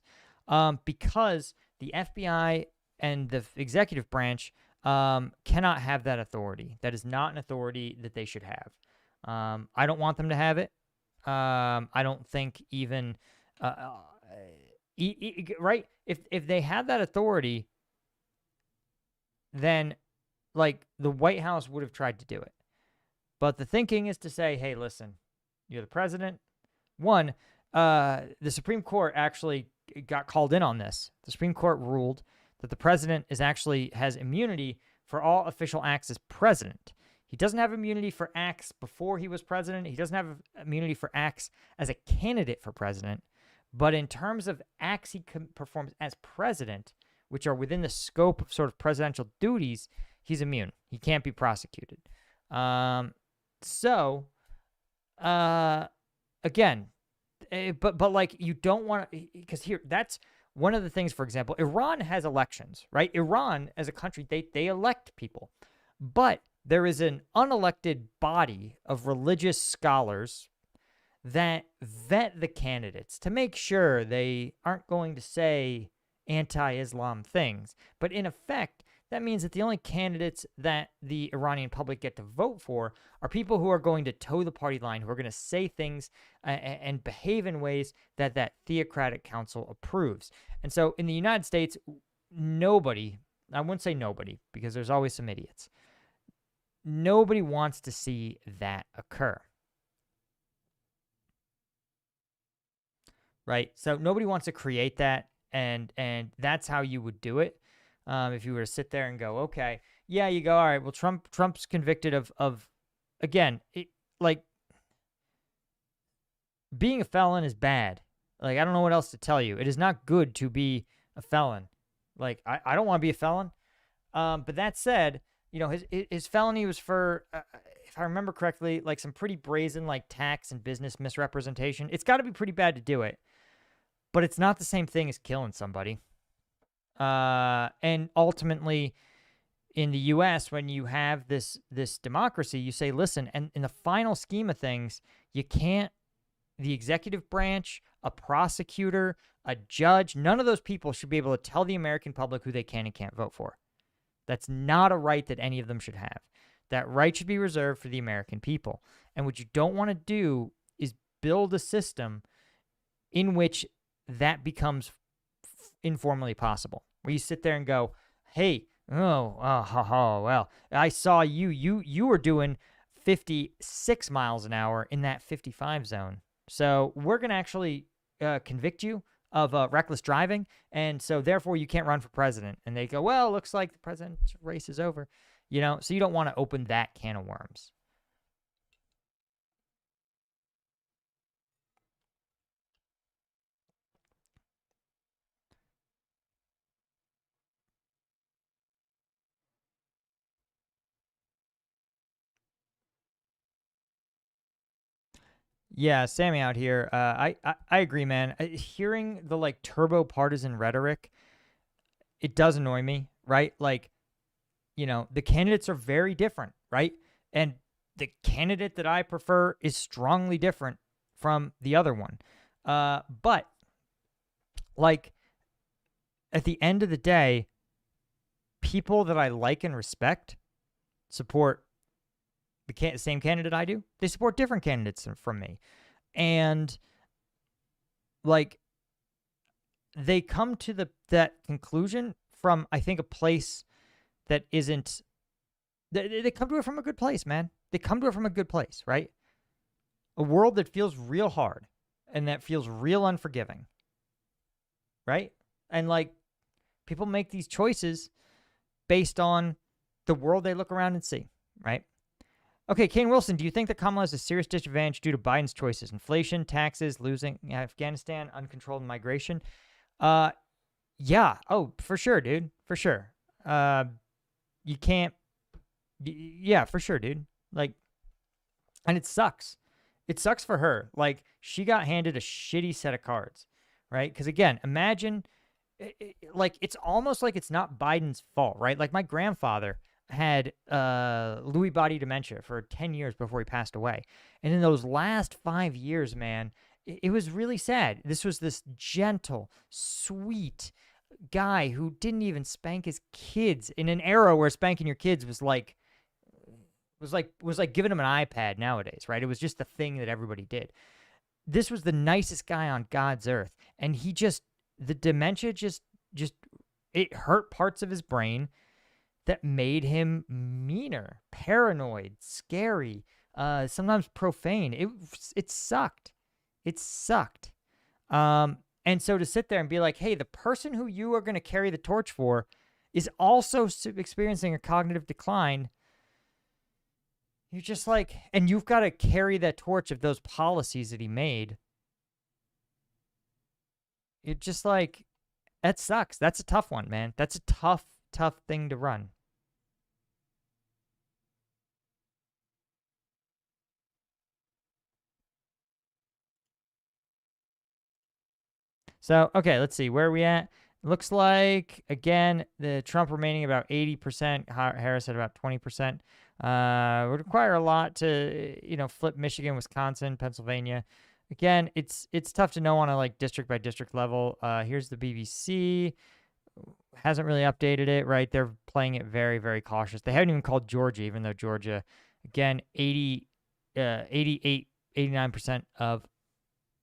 Because the FBI and the executive branch cannot have that authority. That is not an authority that they should have. I don't want them to have it. I don't think even right? If they had that authority, then like the White House would have tried to do it. But the thinking is to say, hey, listen, you're the president. One, the Supreme Court actually got called in on this. The Supreme Court ruled that the president has immunity for all official acts as president. He doesn't have immunity for acts before he was president. He doesn't have immunity for acts as a candidate for president. But in terms of acts he performs as president, which are within the scope of sort of presidential duties, he's immune. He can't be prosecuted. Again, but like you don't want to, because here, that's one of the things, for example, Iran has elections, right? Iran as a country, they elect people, but there is an unelected body of religious scholars that vet the candidates to make sure they aren't going to say anti-Islam things. But in effect, that means that the only candidates that the Iranian public get to vote for are people who are going to toe the party line, who are going to say things and behave in ways that that theocratic council approves. And so in the United States, nobody, I wouldn't say nobody, because there's always some idiots, nobody wants to see that occur. Right? So nobody wants to create that, and that's how you would do it. If you were to sit there and go, okay, yeah, you go, all right, well, Trump's convicted of again, like, being a felon is bad. Like, I don't know what else to tell you. It is not good to be a felon. Like, I don't want to be a felon. But that said, you know, his felony was for, if I remember correctly, like some pretty brazen, like, tax and business misrepresentation. It's got to be pretty bad to do it. But it's not the same thing as killing somebody. And ultimately, in the U.S., when you have this democracy, you say, listen, and in the final scheme of things, you can't, the executive branch, a prosecutor, a judge, none of those people should be able to tell the American public who they can and can't vote for. That's not a right that any of them should have. That right should be reserved for the American people. And what you don't want to do is build a system in which that becomes informally possible, where you sit there and go, hey, well, I saw you were doing 56 miles an hour in that 55 zone. So we're going to actually convict you of reckless driving, and so therefore you can't run for president. And they go, well, looks like the president's race is over. You know, so you don't want to open that can of worms. Yeah, Sammy out here. I agree, man. Hearing the like turbo partisan rhetoric, it does annoy me, right? Like, you know, the candidates are very different, right? And the candidate that I prefer is strongly different from the other one. But like at the end of the day, people that I like and respect support the same candidate I do. They support different candidates from me. And like they come to that conclusion from, I think, a place that isn't, they come to it from a good place, man. They come to it from a good place, right? A world that feels real hard and that feels real unforgiving, right? And like people make these choices based on the world they look around and see, right? Okay, Kane Wilson, do you think that Kamala has a serious disadvantage due to Biden's choices? Inflation, taxes, losing Afghanistan, uncontrolled migration? Yeah. Oh, for sure, dude. For sure. you can't. Yeah, for sure, dude. Like, and it sucks. It sucks for her. Like, she got handed a shitty set of cards, right? Because again, imagine, like, it's almost like it's not Biden's fault, right? Like, my grandfather had Lewy body dementia for 10 years before he passed away. And in those last 5 years, man, it was really sad. This was this gentle, sweet guy who didn't even spank his kids in an era where spanking your kids was like giving him an iPad nowadays, right? It was just the thing that everybody did. This was the nicest guy on God's earth, and the dementia just it hurt parts of his brain that made him meaner, paranoid, scary, sometimes profane. It sucked. It sucked. And so to sit there and be like, hey, the person who you are going to carry the torch for is also experiencing a cognitive decline. You're just like, and you've got to carry that torch of those policies that he made. You're just like, that sucks. That's a tough one, man. That's a tough thing to run. So, okay, let's see. Where are we at? Looks like, again, the Trump remaining about 80%. Harris at about 20%. Would require a lot to, flip Michigan, Wisconsin, Pennsylvania. Again, it's tough to know on a district by district level. Here's the BBC. Hasn't really updated it, right? They're playing it very, very cautious. They haven't even called Georgia, even though Georgia, again, 88, 89% of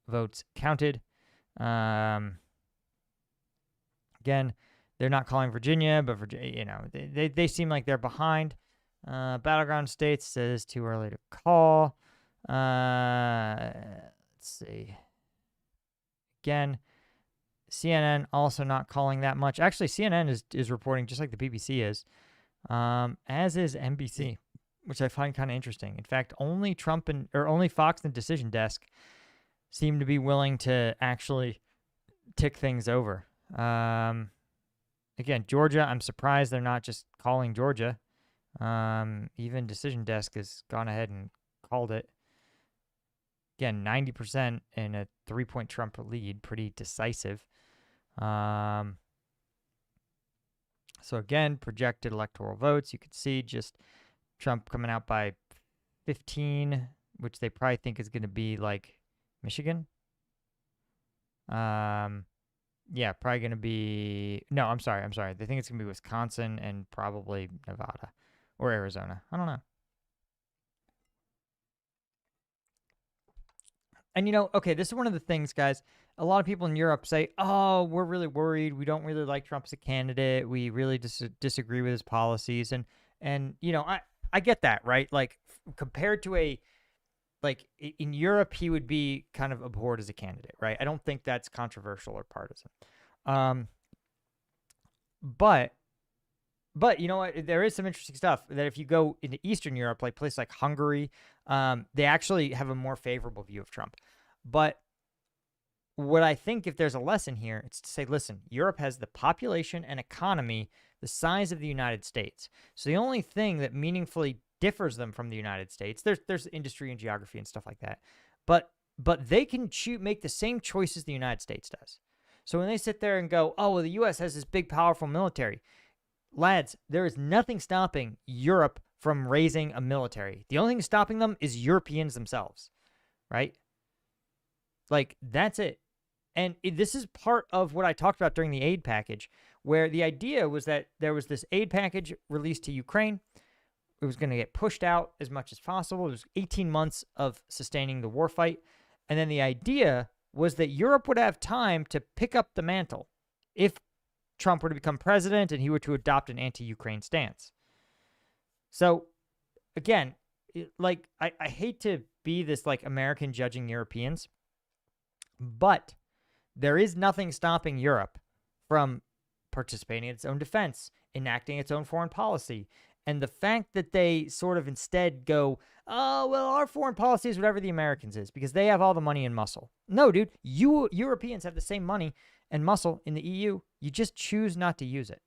votes counted. Again, they're not calling Virginia, but Virginia, they seem like they're behind. Battleground states says too early to call. Let's see. Again, CNN also not calling that much. Actually, CNN is reporting just like the BBC is, as is NBC, which I find kind of interesting. In fact, only only Fox and Decision Desk seem to be willing to actually tick things over. Again, Georgia, I'm surprised they're not just calling Georgia. Even Decision Desk has gone ahead and called it. Again, 90% in a 3-point Trump lead, pretty decisive. So again, projected electoral votes, you could see just Trump coming out by 15, which they probably think is going to be like Michigan. Yeah, probably going to be, no, I'm sorry. They think it's going to be Wisconsin and probably Nevada or Arizona. I don't know. And okay, this is one of the things, guys. A lot of people in Europe say, oh, we're really worried. We don't really like Trump as a candidate. We really disagree with his policies. And I get that, right? Like, compared to in Europe, he would be kind of abhorred as a candidate, right? I don't think that's controversial or partisan. But you know what? There is some interesting stuff that if you go into Eastern Europe, like places like Hungary, they actually have a more favorable view of Trump. But what I think, if there's a lesson here, it's to say, listen, Europe has the population and economy the size of the United States. So the only thing that meaningfully differs them from the United States, there's industry and geography and stuff like that, but they can make the same choices the United States does. So when they sit there and go, oh, well, the U.S. has this big, powerful military, lads, there is nothing stopping Europe from raising a military. The only thing stopping them is Europeans themselves, right? Like, that's it. And this is part of what I talked about during the aid package, where the idea was that there was this aid package released to Ukraine. It was going to get pushed out as much as possible. It was 18 months of sustaining the war fight. And then the idea was that Europe would have time to pick up the mantle if Trump were to become president and he were to adopt an anti-Ukraine stance. So, again, I hate to be this American judging Europeans, but there is nothing stopping Europe from participating in its own defense, enacting its own foreign policy. And the fact that they sort of instead go, oh, well, our foreign policy is whatever the Americans is because they have all the money and muscle. No, dude, you Europeans have the same money and muscle in the EU. You just choose not to use it.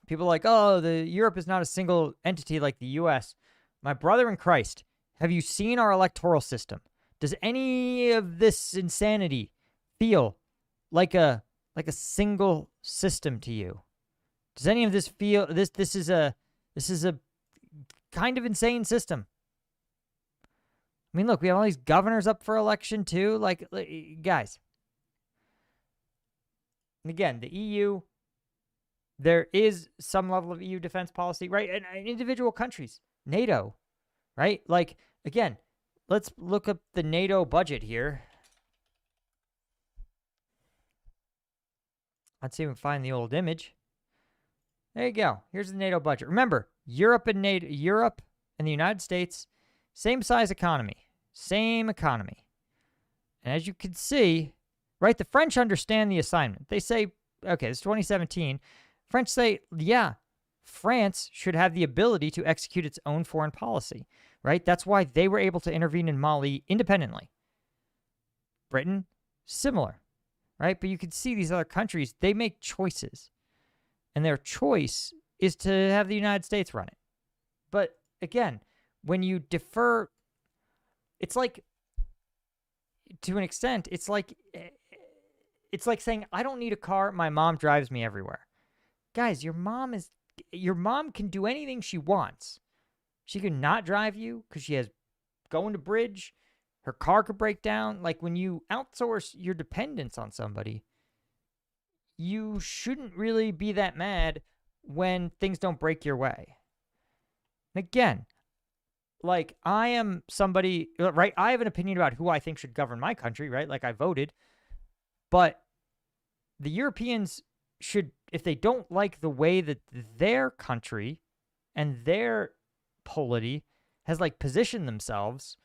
People are like, oh, the Europe is not a single entity like the U.S. My brother in Christ, have you seen our electoral system? Does any of this insanity feel like a single system to you? Does any of this feel this is a kind of insane system? I mean, look, we have all these governors up for election too. Like guys. And again, the EU, there is some level of EU defense policy, right? And individual countries, NATO, right? Like, again, let's look up the NATO budget here. Let's see if we can find the old image. There you go. Here's the NATO budget. Remember, Europe and the United States, same size economy, same economy. And as you can see, right, the French understand the assignment. They say, okay, this is 2017. French say, yeah, France should have the ability to execute its own foreign policy, right? That's why they were able to intervene in Mali independently. Britain, similar, right? But you can see these other countries, they make choices. And their choice is to have the United States run it. But again, when you defer, it's like, to an extent, it's like saying, I don't need a car, my mom drives me everywhere. Guys, your mom can do anything she wants. She can not drive you because she has going to bridge. Her car could break down. Like, when you outsource your dependence on somebody, you shouldn't really be that mad when things don't break your way. Again, like, I am somebody, right? I have an opinion about who I think should govern my country, right? Like, I voted. But the Europeans should, if they don't like the way that their country and their polity has, like, positioned themselves,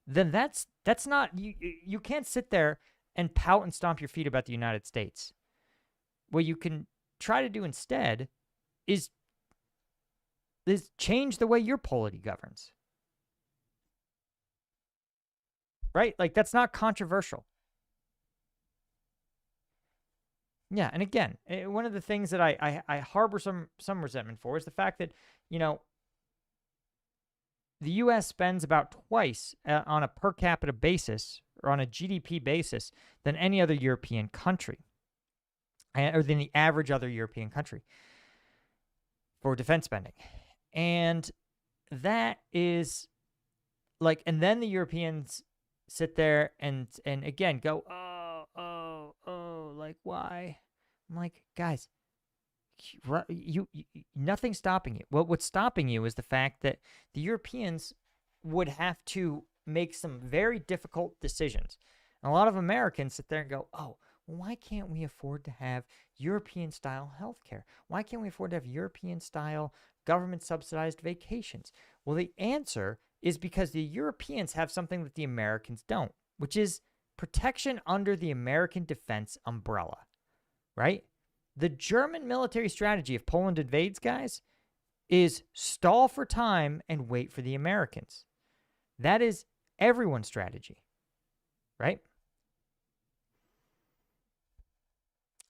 then that's not, you can't sit there and pout and stomp your feet about the United States. What you can try to do instead is change the way your polity governs. Right? Like, that's not controversial. Yeah, and again, one of the things that I harbor some resentment for is the fact that, the U.S. spends about twice on a per capita basis or on a GDP basis than any other European country, or than the average other European country for defense spending. And that is like, and then the Europeans sit there and again go, like, why? I'm like, guys, you nothing's stopping you. Well, what's stopping you is the fact that the Europeans would have to make some very difficult decisions. And a lot of Americans sit there and go, oh, why can't we afford to have European-style healthcare? Why can't we afford to have European-style government-subsidized vacations? Well, the answer is because the Europeans have something that the Americans don't, which is protection under the American defense umbrella, right? The German military strategy, if Poland invades, guys, is stall for time and wait for the Americans. That is everyone's strategy, right?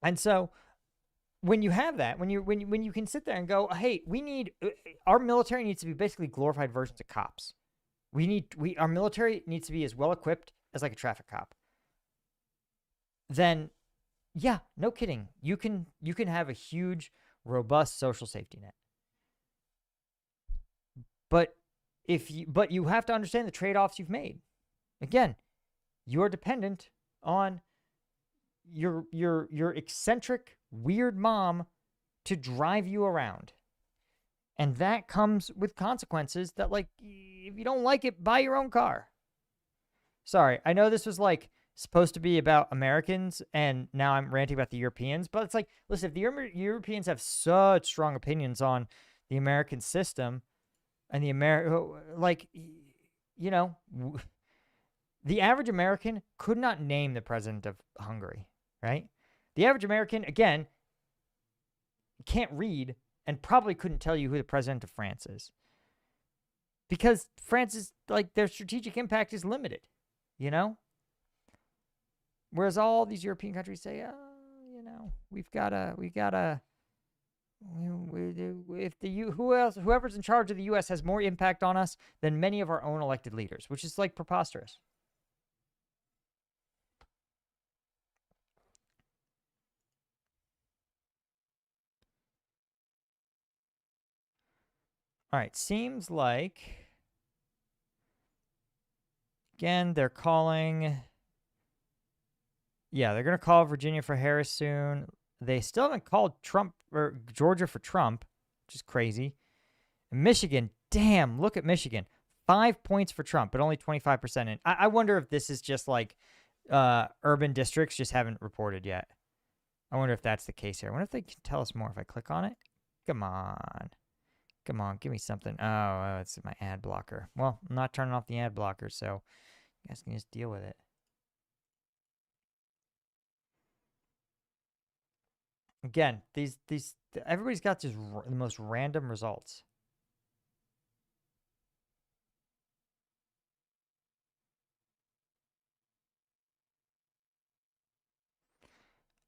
And so when you have that, when you can sit there and go, hey, our military needs to be basically glorified versions of cops. Our military needs to be as well equipped as like a traffic cop. Then, yeah, no kidding. You can have a huge, robust social safety net. But you have to understand the trade-offs you've made. Again, you are dependent on your eccentric, weird mom to drive you around. And that comes with consequences that, like, if you don't like it, buy your own car. Sorry, I know this was like supposed to be about Americans, and now I'm ranting about the Europeans, but it's like, listen, if the Europeans have such strong opinions on the American system and the the average American could not name the president of Hungary, right? The average American, again, can't read and probably couldn't tell you who the president of France is. Because France is, like, their strategic impact is limited, Whereas all these European countries say, we've got to if whoever's in charge of the U.S. has more impact on us than many of our own elected leaders, which is like preposterous. All right, seems like, again, they're calling. Yeah, they're going to call Virginia for Harris soon. They still haven't called Trump or Georgia for Trump, which is crazy. And Michigan, damn, look at Michigan. 5 points for Trump, but only 25% in. I wonder if this is just like urban districts just haven't reported yet. I wonder if that's the case here. I wonder if they can tell us more if I click on it. Come on. Come on, give me something. Oh, it's my ad blocker. Well, I'm not turning off the ad blocker, so you guys can just deal with it. Again, these everybody's got just the most random results.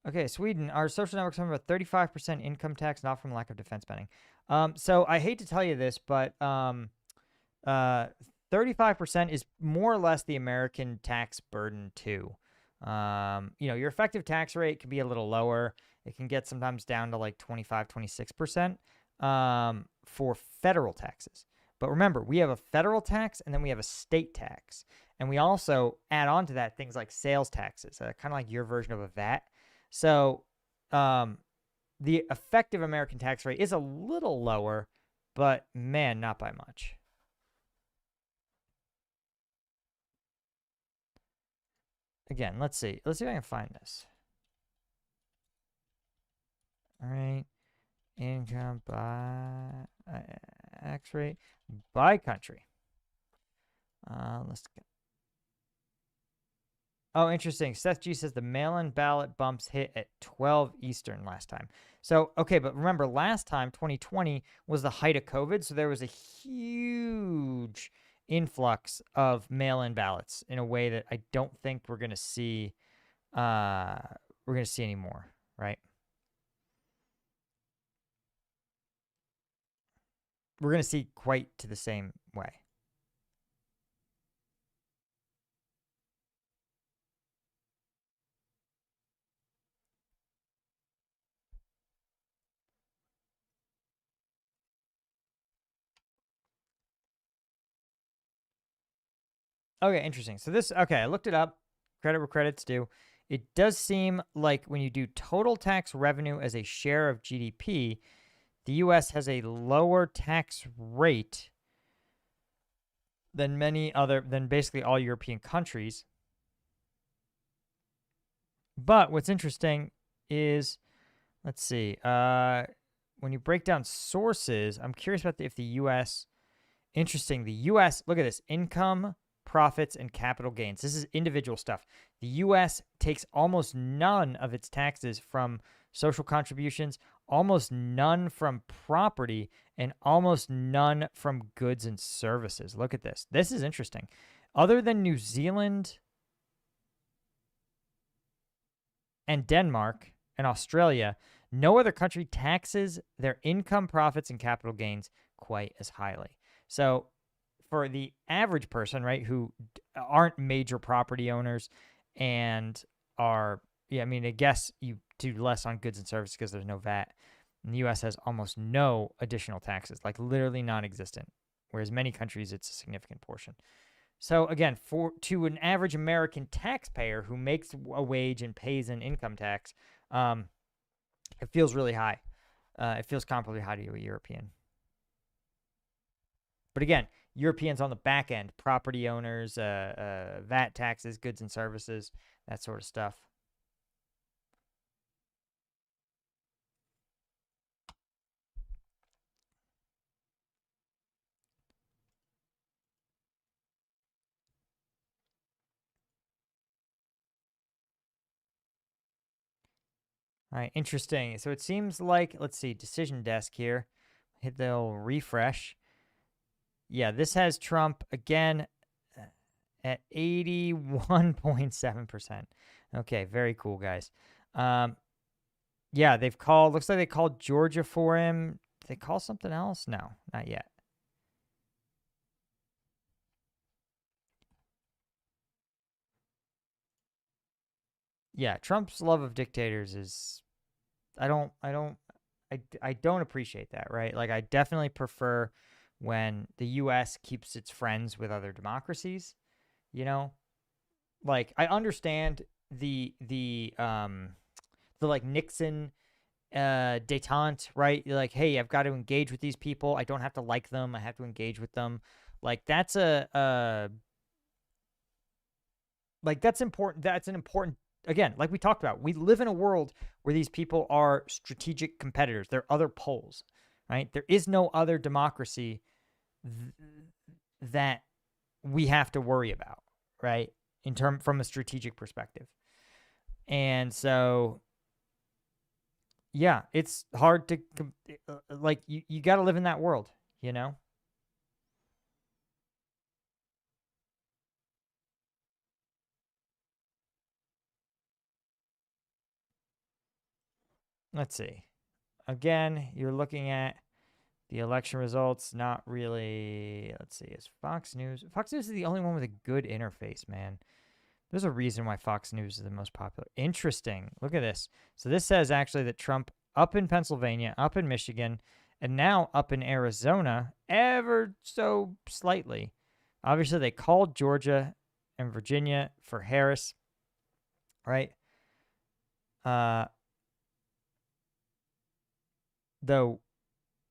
Okay, Sweden, our social networks have about 35% income tax, not from lack of defense spending. So I hate to tell you this, but 35% is more or less the American tax burden too. Your effective tax rate can be a little lower. It can get sometimes down to like 25, 26% for federal taxes. But remember, we have a federal tax and then we have a state tax. And we also add on to that things like sales taxes, kind of like your version of a VAT. So the effective American tax rate is a little lower, but man, not by much. Again, let's see. Let's see if I can find this. All right. Income by tax rate by country. Let's go. Oh, interesting. Seth G says the mail-in ballot bumps hit at 12 Eastern last time. So, okay, but remember last time, 2020, was the height of COVID, so there was a huge influx of mail-in ballots in a way that I don't think we're going to see anymore, right? We're going to see quite to the same way. Okay, interesting. So I looked it up. Credit where credit's due. It does seem like when you do total tax revenue as a share of GDP, the U.S. has a lower tax rate than basically all European countries. But what's interesting is, let's see, when you break down sources, I'm curious about if the U.S. Interesting. The U.S. Look at this: income, profits, and capital gains. This is individual stuff. The U.S. takes almost none of its taxes from social contributions, almost none from property, and almost none from goods and services. Look at this. This is interesting. Other than New Zealand and Denmark and Australia, no other country taxes their income, profits, and capital gains quite as highly. So for the average person, right, who aren't major property owners and are, I guess you do less on goods and services because there's no VAT. And the U.S. has almost no additional taxes, like literally non-existent, whereas many countries it's a significant portion. So again, to an average American taxpayer who makes a wage and pays an income tax, it feels really high. It feels comparably high to a European. But again, Europeans on the back end, property owners, VAT taxes, goods and services, that sort of stuff. All right, interesting. So it seems like, let's see, decision desk here. Hit the old refresh. Yeah, this has Trump again at 81.7%. Okay, very cool, guys. Yeah, they've called. Looks like they called Georgia for him. Did they call something else? No, not yet. Yeah, Trump's love of dictators is. I don't appreciate that, right? Like, I definitely prefer when the U.S. keeps its friends with other democracies. You know, like I understand the like Nixon detente, right? You're like, hey, I've got to engage with these people. I don't have to like them. I have to engage with them. Like that's that's important. That's an important, again, like we talked about. We live in a world where these people are strategic competitors. They're other poles, right? There is no other democracy th- that we have to worry about, right? In term from a strategic perspective. And so yeah, it's hard to like you got to live in that world, you know? Let's see. Again, you're looking at the election results, not really. Let's see. Is Fox News? Fox News is the only one with a good interface, man. There's a reason why Fox News is the most popular. Interesting. Look at this. So this says actually that Trump up in Pennsylvania, up in Michigan, and now up in Arizona, ever so slightly. Obviously, they called Georgia and Virginia for Harris, right? Uh, though,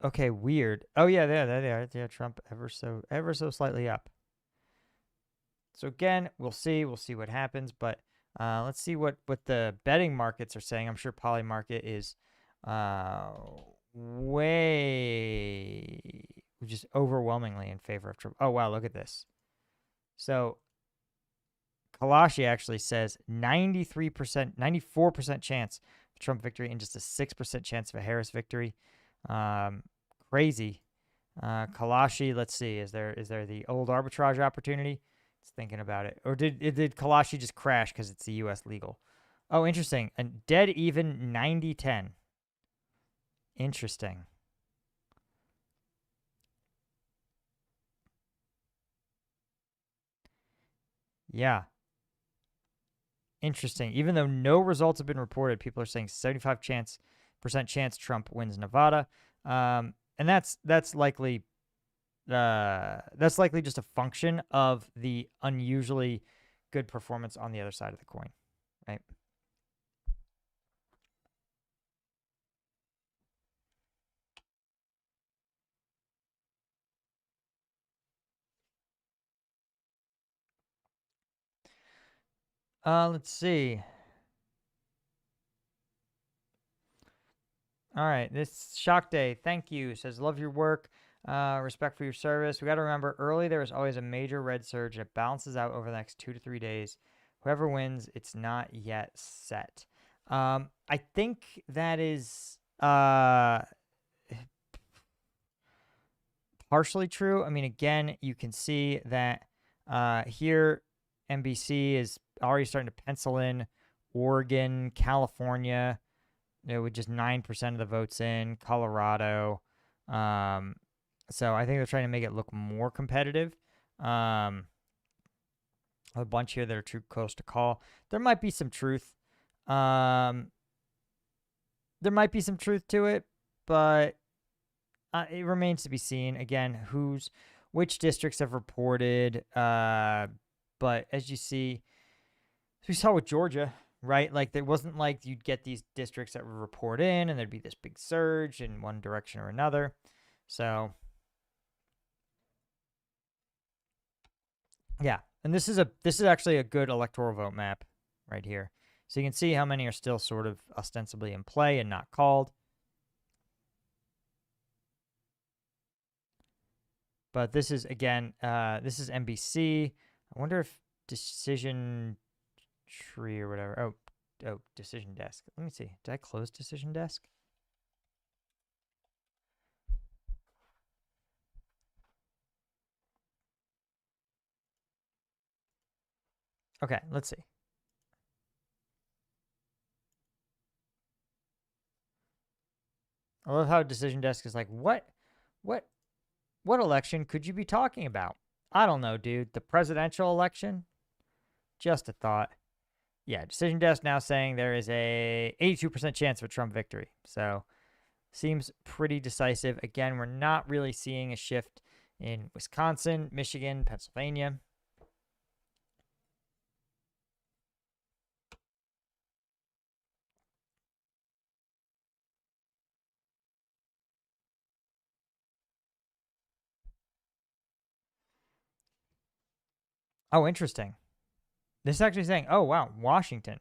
okay, weird. Oh yeah, there they are. Yeah, Trump ever so slightly up. So again, we'll see. We'll see what happens. But let's see what the betting markets are saying. I'm sure Poly Market is uh, way just overwhelmingly in favor of Trump. Oh wow, look at this. So Kalashi actually says 93%, 94% chance of Trump victory and just a 6% chance of a Harris victory. Um, Crazy. Kalashi, let's see, is there the old arbitrage opportunity? It's thinking about it. Or did Kalashi just crash because it's the US legal? Oh, interesting. A dead even 90-10. Interesting. Yeah. Interesting. Even though no results have been reported, people are saying 75% chance Trump wins Nevada. And that's likely just a function of the unusually good performance on the other side of the coin, right? Let's see. All right, this Shock Day. Thank you. Says love your work. Respect for your service. We got to remember early there is always a major red surge. It balances out over the next 2 to 3 days. Whoever wins, it's not yet set. I think that is partially true. I mean, again, you can see that here NBC is already starting to pencil in Oregon, California, with just 9% of the votes in, Colorado. Um, so I think they're trying to make it look more competitive. Um, a bunch here that are too close to call. There might be some truth. Um, there might be some truth to it, but it remains to be seen. Again, which districts have reported. But as you see, we saw with Georgia, right? Like there wasn't like you'd get these districts that would report in, and there'd be this big surge in one direction or another. So yeah, and this is actually a good electoral vote map right here. So you can see how many are still sort of ostensibly in play and not called. But this is again, this is NBC. I wonder if decision tree or whatever. Oh, decision desk. Let me see. Did I close decision desk? Okay, let's see. I love how Decision Desk is like, what, what election could you be talking about? I don't know, dude. The presidential election? Just a thought. Yeah, Decision Desk now saying there is a 82% chance of a Trump victory. So seems pretty decisive. Again, we're not really seeing a shift in Wisconsin, Michigan, Pennsylvania. Oh, interesting. This is actually saying, oh, wow, Washington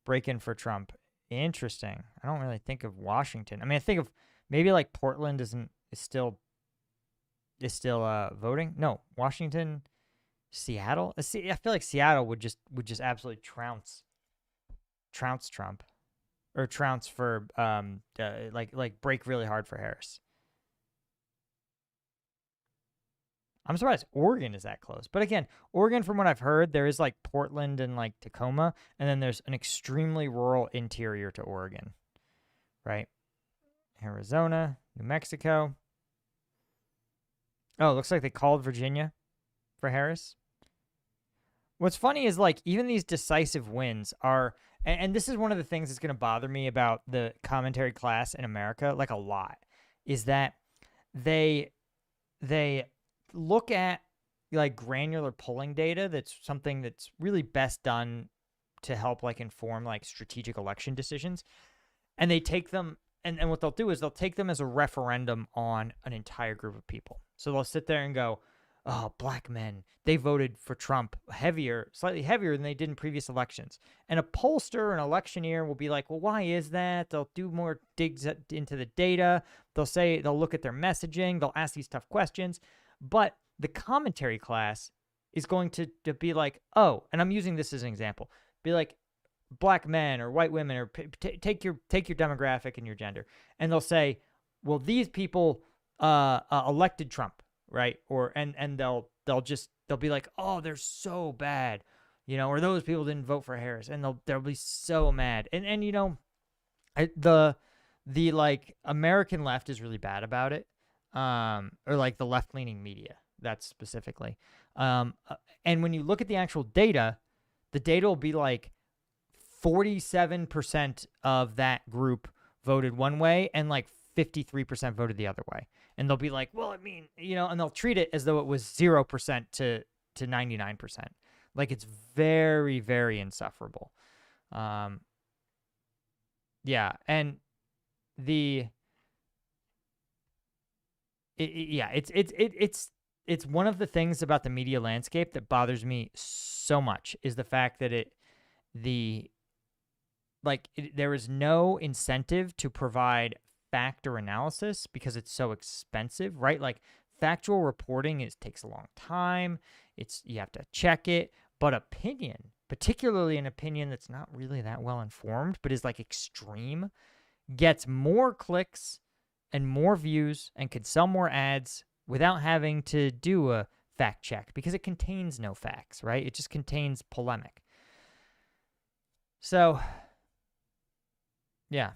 break in for Trump. Interesting. I don't really think of Washington. I mean, I think of maybe like Portland is still voting. No, Washington, Seattle. I feel like Seattle would just absolutely trounce Trump, or trounce for like break really hard for Harris. I'm surprised Oregon is that close. But again, Oregon, from what I've heard, there is like Portland and like Tacoma, and then there's an extremely rural interior to Oregon, right? Arizona, New Mexico. Oh, it looks like they called Virginia for Harris. What's funny is like even these decisive wins are, and this is one of the things that's going to bother me about the commentary class in America, like a lot, is that they they look at like granular polling data. That's something that's really best done to help like inform like strategic election decisions, and they take them, and what they'll do is they'll take them as a referendum on an entire group of people. So they'll sit there and go, oh, black men, they voted for Trump slightly heavier than they did in previous elections. And a pollster, an electioneer will be like, well, why is that? They'll do more digs into the data. They'll look at their messaging. They'll ask these tough questions. But the commentary class is going to be like, oh, and I'm using this as an example, be like, black men or white women, or take your demographic and your gender, and they'll say, well, these people elected Trump, right? Or and they'll be like, oh, they're so bad, or those people didn't vote for Harris, and they'll be so mad, and the like American left is really bad about it, or like the left leaning media, that's specifically, and when you look at the actual data, the data will be like 47% of that group voted one way and like 53% voted the other way. And they'll be like, well, I mean, and they'll treat it as though it was 0% to 99%. Like it's very, very insufferable. Yeah. And it's one of the things about the media landscape that bothers me so much is the fact that there is no incentive to provide factor analysis because it's so expensive, right? Like factual reporting takes a long time. You have to check it, but opinion, particularly an opinion that's not really that well informed, but is like extreme, gets more clicks and more views and could sell more ads without having to do a fact check because it contains no facts, right? It just contains polemic. So, yeah.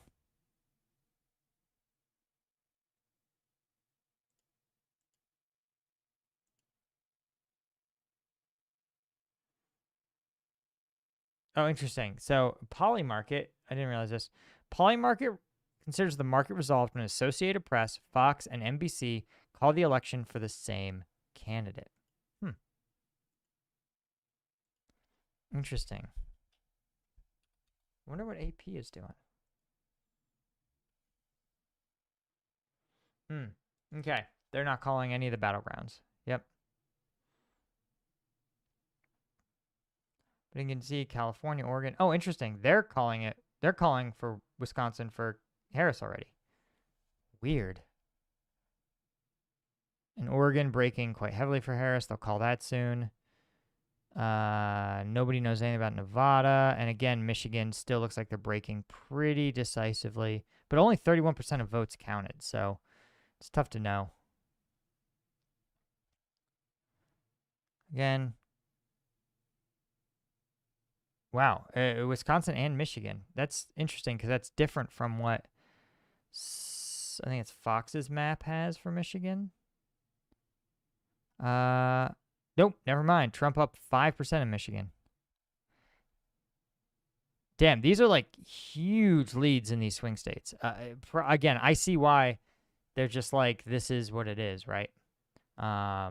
Oh, interesting. So Polymarket, I didn't realize this. Polymarket considers the market resolved when Associated Press, Fox, and NBC call the election for the same candidate. Interesting. I wonder what AP is doing. Okay. They're not calling any of the battlegrounds. Yep. But you can see California, Oregon. Oh, interesting. They're calling for Wisconsin for Harris already. Weird. And Oregon breaking quite heavily for Harris. They'll call that soon. Nobody knows anything about Nevada. And again, Michigan still looks like they're breaking pretty decisively. But only 31% of votes counted. So it's tough to know. Again, wow. Wisconsin and Michigan. That's interesting because that's different from what I think it's Fox's map has for Michigan. Nope, never mind. Trump up 5% in Michigan. Damn, these are like huge leads in these swing states. Again, I see why they're just like, this is what it is, right? Yeah,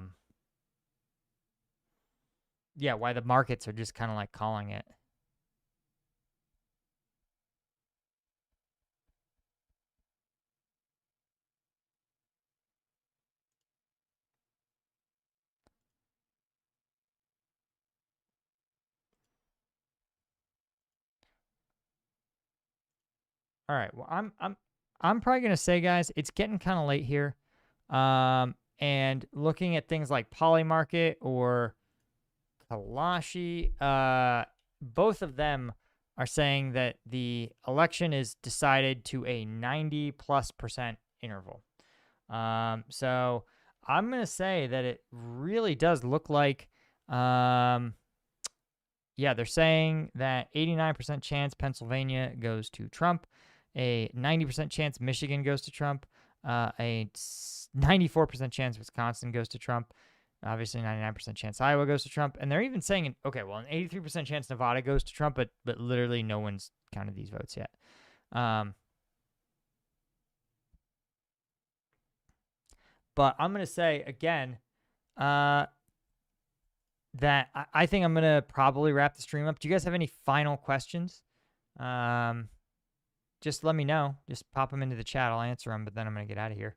why the markets are just kind of like calling it. All right. Well, I'm probably gonna say, guys, it's getting kind of late here. And looking at things like Polymarket or Kalashi, both of them are saying that the election is decided to a 90+% interval. So I'm gonna say that it really does look like, yeah, they're saying that 89% chance Pennsylvania goes to Trump, a 90% chance Michigan goes to Trump, a 94% chance Wisconsin goes to Trump, obviously 99% chance Iowa goes to Trump, and they're even saying, okay, well, an 83% chance Nevada goes to Trump, but literally no one's counted these votes yet. But I'm gonna say again, that I think I'm gonna probably wrap the stream up. Do you guys have any final questions? Just let me know. Just pop them into the chat. I'll answer them, but then I'm gonna get out of here.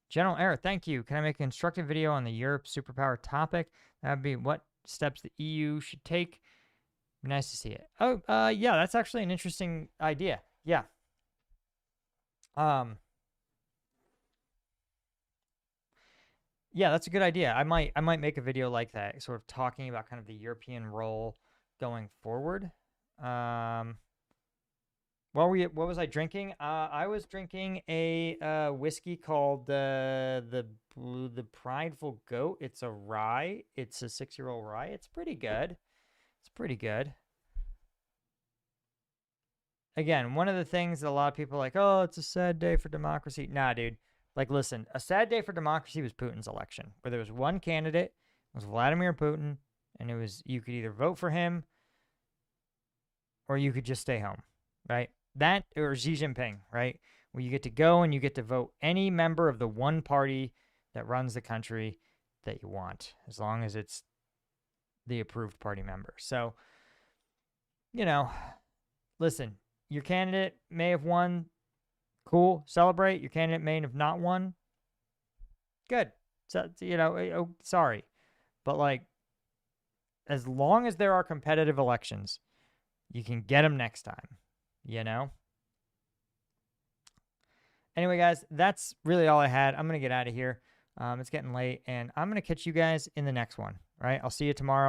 General Error, thank you. Can I make a constructive video on the Europe superpower topic? That would be what steps the EU should take. Be nice to see it. Oh, yeah, that's actually an interesting idea. Yeah. Yeah, that's a good idea. I might make a video like that, sort of talking about kind of the European role going forward. What was I drinking? I was drinking a whiskey called the Prideful Goat. It's a rye. It's a 6-year-old rye. It's pretty good. It's pretty good. Again, one of the things that a lot of people are like, oh, it's a sad day for democracy. Nah, dude. Like, listen, a sad day for democracy was Putin's election, where there was one candidate, it was Vladimir Putin, and it was you could either vote for him or you could just stay home, right? That or Xi Jinping, right? Where you get to go and you get to vote any member of the one party that runs the country that you want, as long as it's the approved party member. So, listen, your candidate may have won. Cool. Celebrate. Your candidate may have not won. Good. So, sorry. But, like, as long as there are competitive elections, you can get them next time, Anyway, guys, that's really all I had. I'm going to get out of here. It's getting late, and I'm going to catch you guys in the next one, right? I'll see you tomorrow.